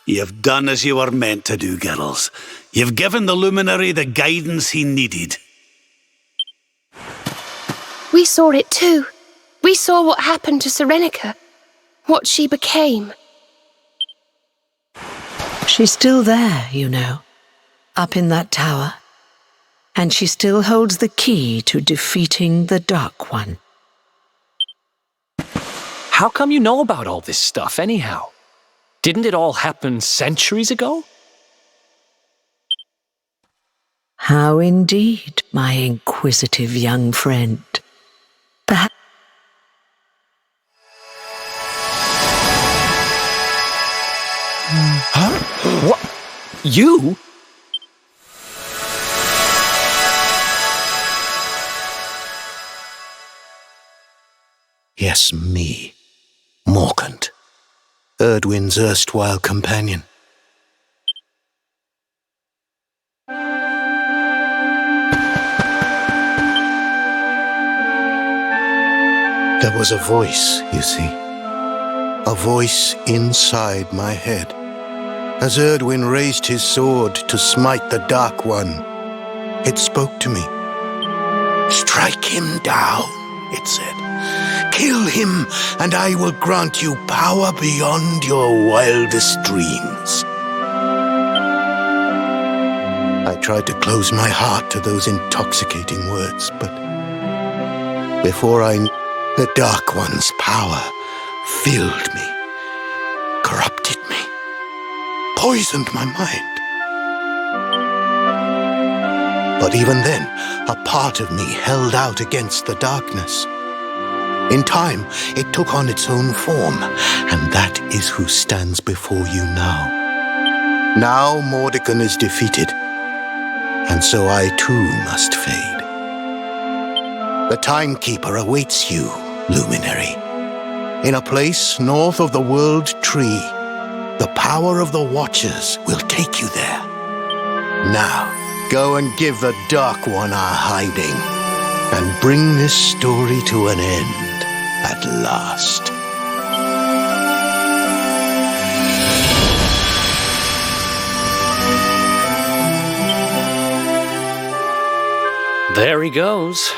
You've done as you were meant to do, girls. You've given the luminary the guidance he needed. We saw it too. We saw what happened to Serenica. What she became. She's still there, you know, up in that tower. And she still holds the key to defeating the Dark One. How come you know about all this stuff, anyhow? Didn't it all happen centuries ago? How indeed, my inquisitive young friend. Perhaps... Huh? What? You? Yes, me. Morkant. Erdwin's erstwhile companion. There was a voice, you see. A voice inside my head. As Erdwin raised his sword to smite the Dark One, it spoke to me. Strike him down, it said. Kill him, and I will grant you power beyond your wildest dreams. I tried to close my heart to those intoxicating words, but before I knew, the Dark One's power filled me, corrupted me, poisoned my mind. But even then, a part of me held out against the darkness. In time, it took on its own form, and that is who stands before you now. Now Mordekan is defeated, and so I too must fade. The Timekeeper awaits you, Luminary. In a place north of the World Tree, the power of the Watchers will take you there. Now, go and give the Dark One a hiding, and bring this story to an end. At last. There he goes.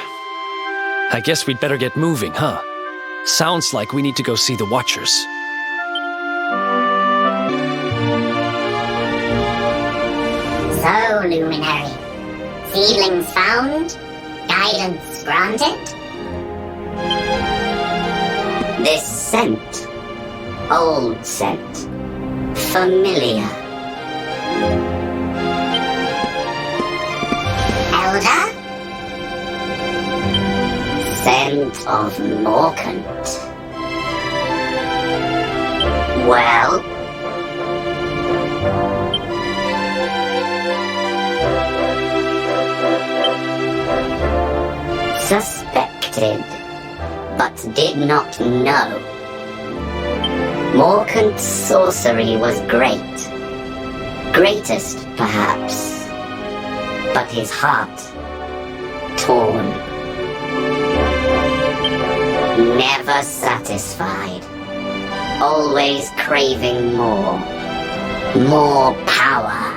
I guess we'd better get moving, huh? Sounds like we need to go see the Watchers. So, Luminary. Seedlings found? Guidance granted? This scent. Old scent. Familiar. Elder? Scent of Morkant. Well? Suspected, but did not know. Morkant's sorcery was great, Greatest, perhaps, but his heart torn. Never satisfied, always craving more. More power.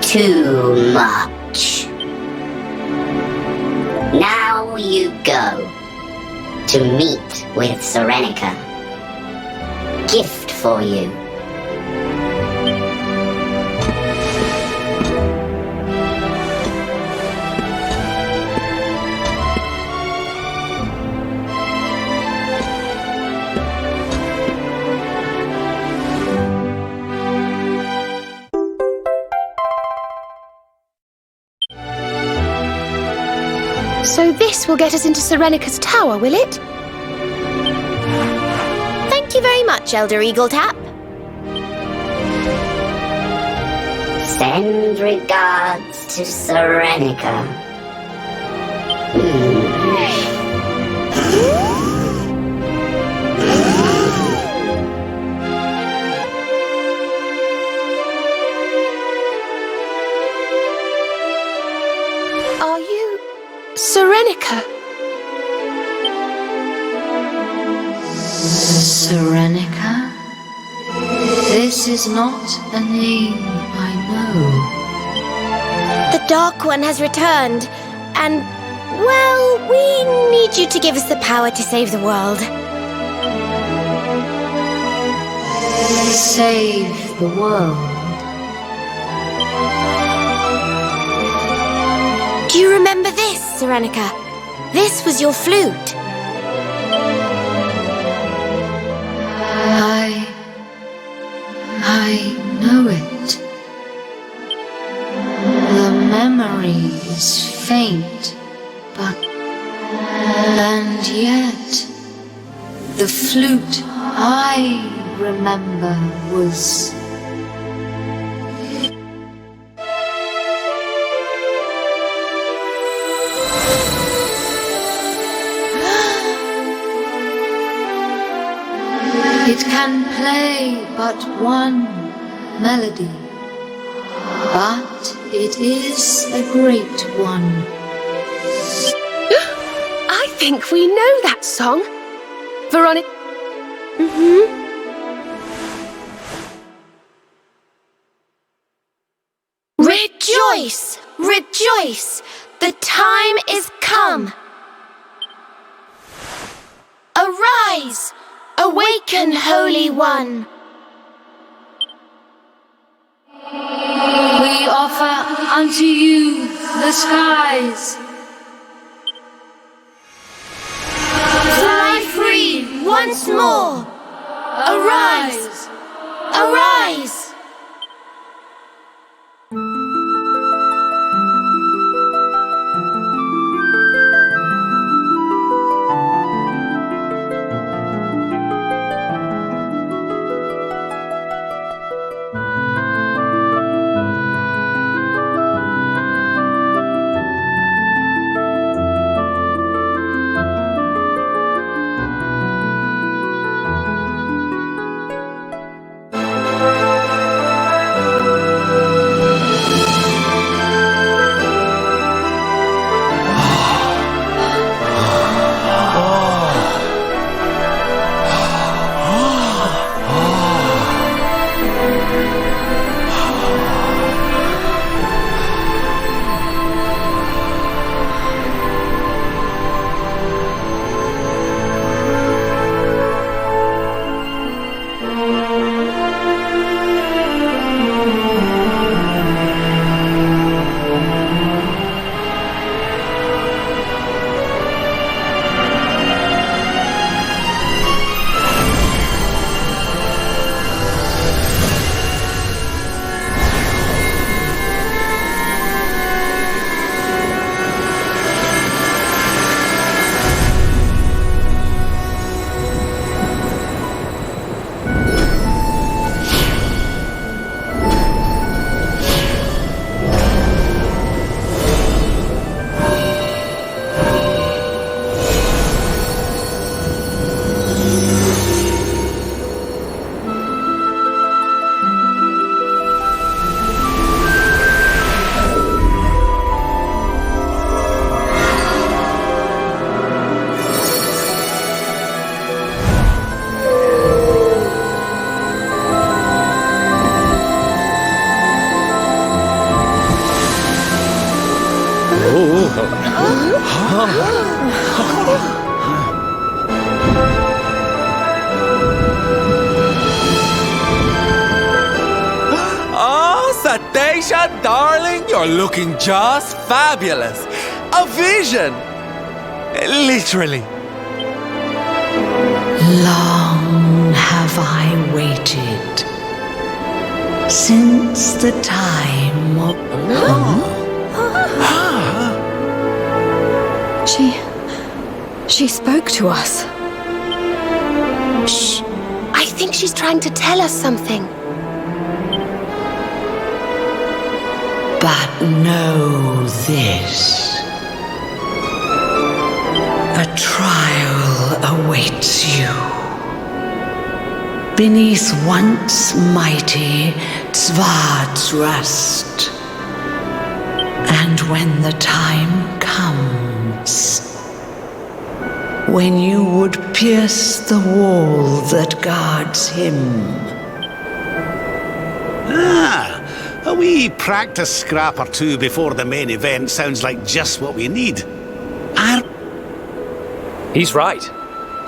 Too much. Now you go to meet with Serenica. Gift for you. So this will get us into Serenica's tower, will it? Thank you very much, Elder Eagletap. Send regards to Serenica. Are you Serenica? Serenica? This is not a name I know. The Dark One has returned, and, well, we need you to give us the power to save the world. Save the world. Do you remember this, Serenica? This was your flute. I know it. The memory is faint, but... And yet... The flute I remember was... It can play but one melody, but it is a great one. I think we know that song. Veronica... Rejoice! Rejoice! The time is come! Arise! Awaken, Holy One! We offer unto you the skies. Fly free once more! Arise! Arise! Oh, Satisha, darling, you're looking just fabulous. A vision! Literally. Long have I waited, since the time of... She spoke to us. Shh! I think she's trying to tell us something. But know this. A trial awaits you. Beneath once mighty Svardsrust. And when the time comes, when you would pierce the wall that guards him. A wee practice scrap or two before the main event sounds like just what we need. He's right.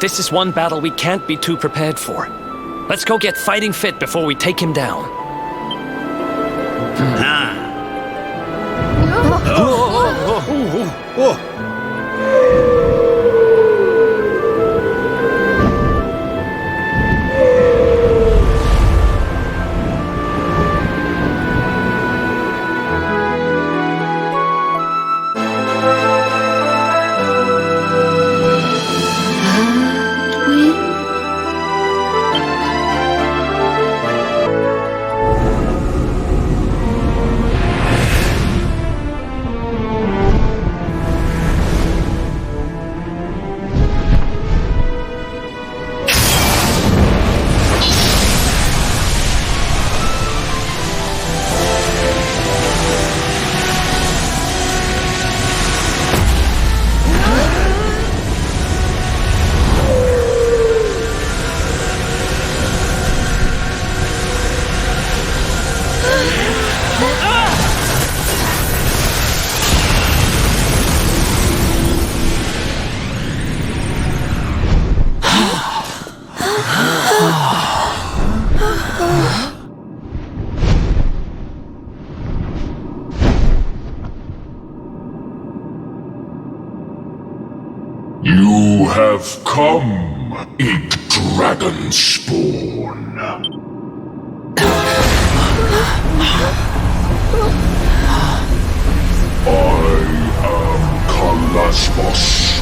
This is one battle we can't be too prepared for. Let's go get fighting fit before we take him down. You have come, ink dragon spawn. I am Kalasmos.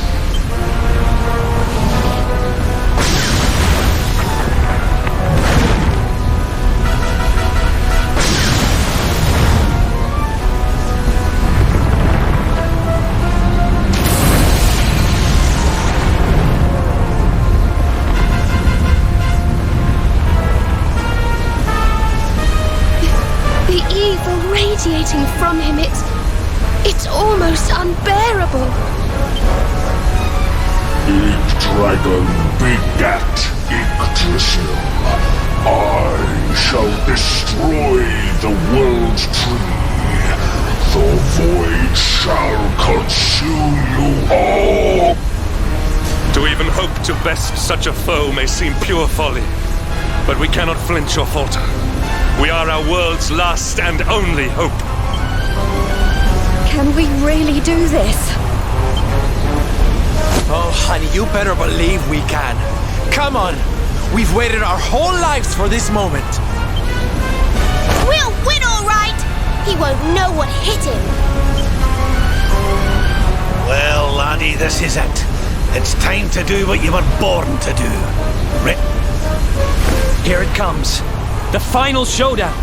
Radiating from him, it's almost unbearable. Ink dragon begat Yggdrasil. I shall destroy the world tree. The void shall consume you all. To even hope to best such a foe may seem pure folly, but we cannot flinch or falter. We are our world's last and only hope. Can we really do this? Oh, honey, you better believe we can. Come on. We've waited our whole lives for this moment. We'll win, all right! He won't know what hit him. Well, laddie, this is it. It's time to do what you were born to do. Here it comes. The final showdown.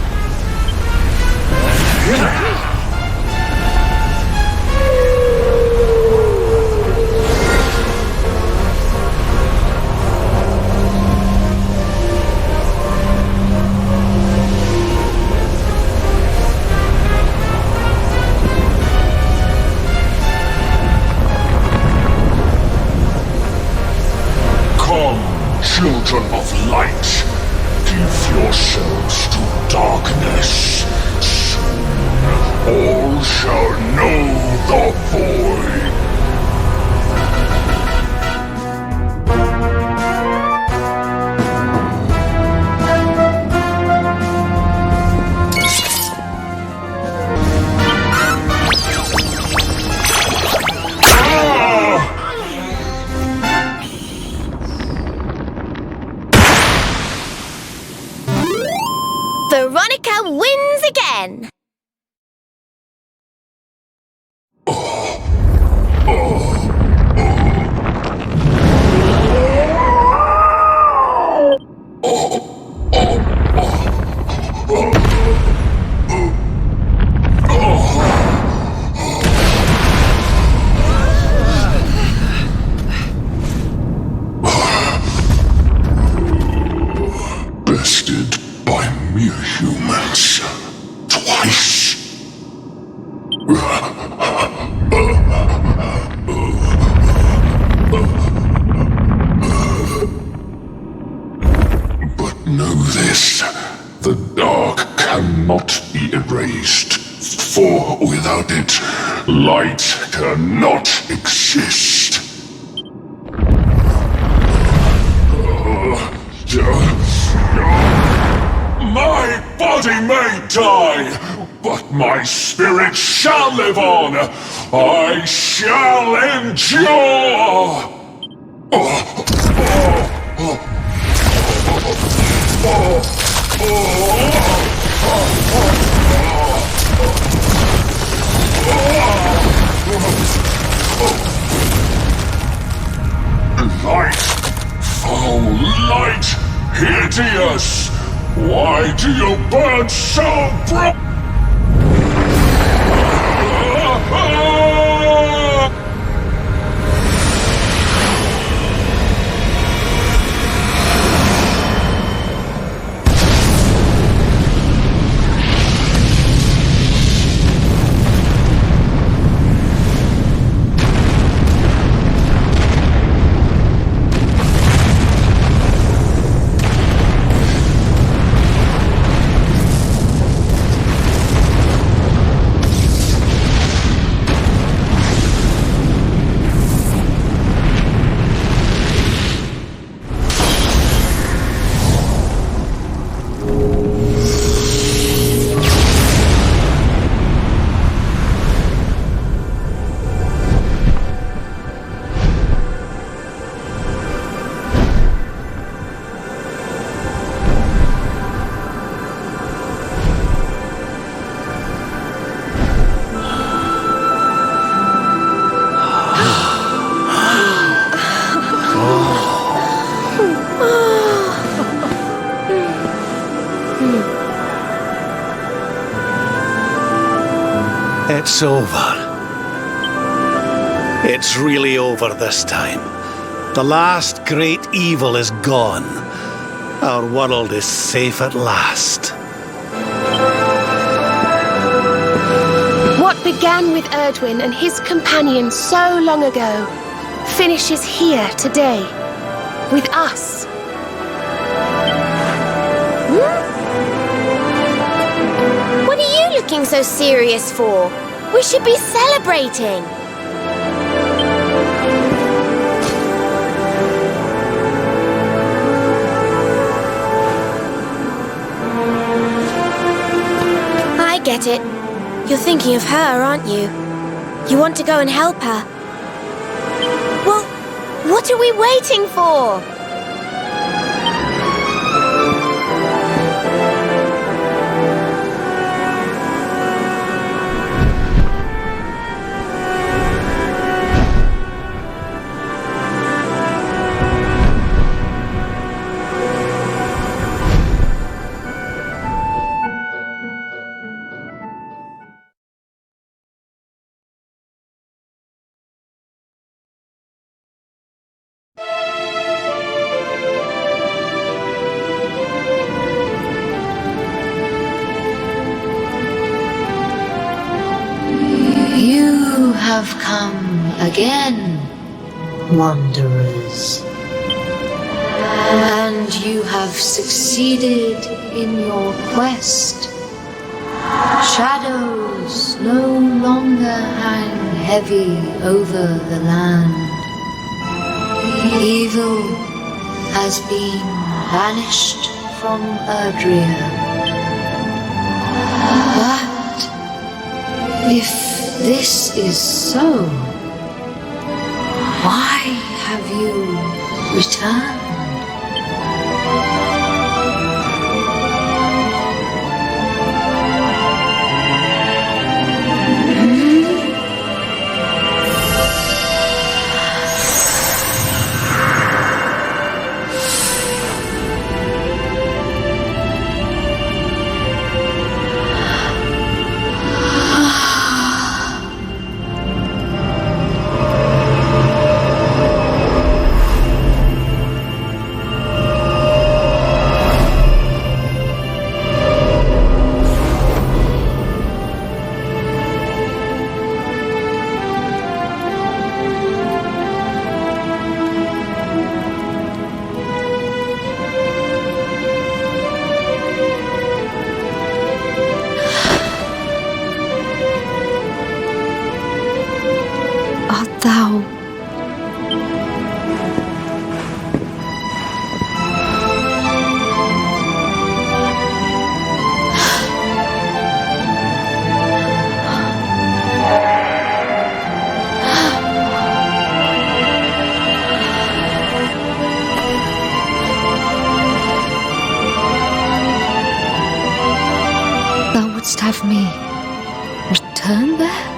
Come, children of light. Give yourselves to darkness. Soon all shall know the void. Veronica wins again! Bested by mere humans. Twice. But know this, the dark cannot be erased, for without it, light cannot exist. My body may die, but my spirit shall live on. I shall endure. Light, foul light, hideous. Why do you burn so bright? It's over. It's really over this time. The last great evil is gone. Our world is safe at last. What began with Erdwin and his companions so long ago finishes here today, with us. What are you looking so serious for? We should be celebrating. I get it. You're thinking of her, aren't you? You want to go and help her. Well, what are we waiting for? You have come again, wanderers. And you have succeeded in your quest. Shadows no longer hang heavy over the land. Evil has been banished from Erdrea. But if this is so, why have you returned? just have me return there?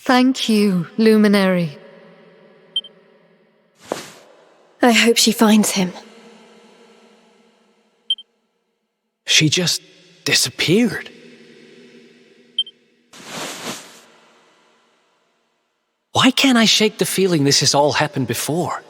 Thank you, Luminary. I hope she finds him. She just disappeared. Why can't I shake the feeling this has all happened before?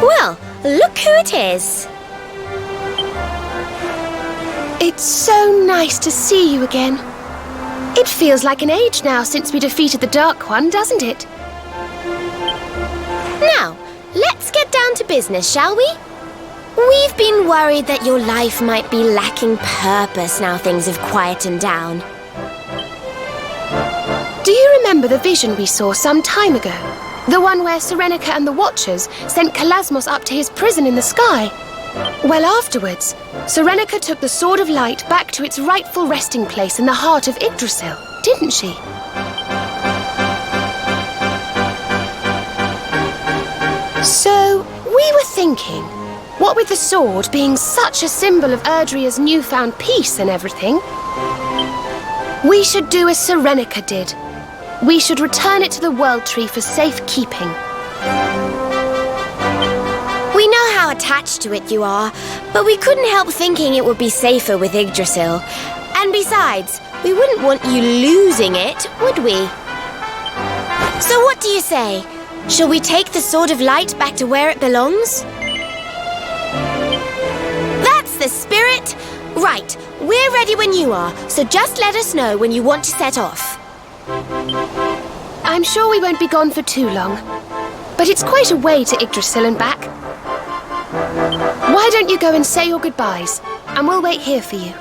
Well, look who it is. It's so nice to see you again. It feels like an age now since we defeated the Dark One, doesn't it? Now, let's get down to business, shall we? We've been worried that your life might be lacking purpose now things have quietened down. Do you remember the vision we saw some time ago? The one where Serenica and the Watchers sent Kalasmos up to his prison in the sky? Well, afterwards, Serenica took the Sword of Light back to its rightful resting place in the heart of Yggdrasil, didn't she? So, we were thinking, what with the sword being such a symbol of Erdrea's newfound peace and everything, we should do as Serenica did. We should return it to the World Tree for safekeeping. We know how attached to it you are, but we couldn't help thinking it would be safer with Yggdrasil. And besides, we wouldn't want you losing it, would we? So what do you say? Shall we take the Sword of Light back to where it belongs? That's the spirit! Right, we're ready when you are, so just let us know when you want to set off. I'm sure we won't be gone for too long, but it's quite a way to Yggdrasil and back. Why don't you go and say your goodbyes, and we'll wait here for you.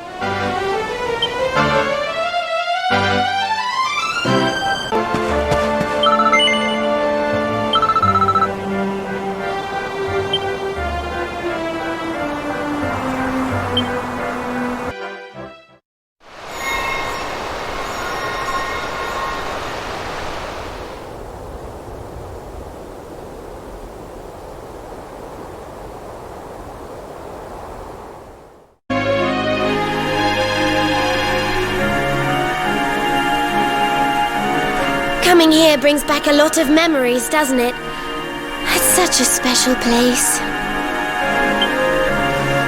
Coming here brings back a lot of memories, doesn't it? It's such a special place.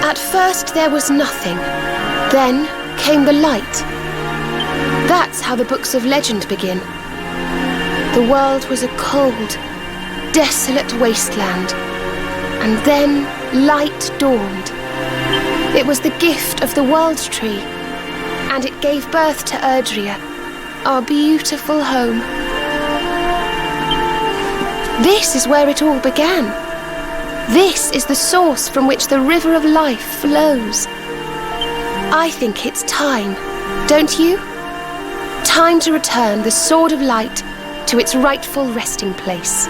At first there was nothing. Then came the light. That's how the books of legend begin. The world was a cold, desolate wasteland. And then light dawned. It was the gift of the World Tree. And it gave birth to Erdrea, our beautiful home. This is where it all began. This is the source from which the river of life flows. I think it's time, don't you? Time to return the Sword of Light to its rightful resting place.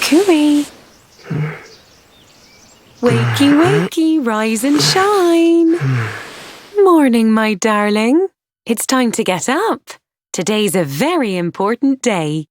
Cooey. Wakey, wakey, rise and shine. Morning, my darling. It's time to get up. Today's a very important day.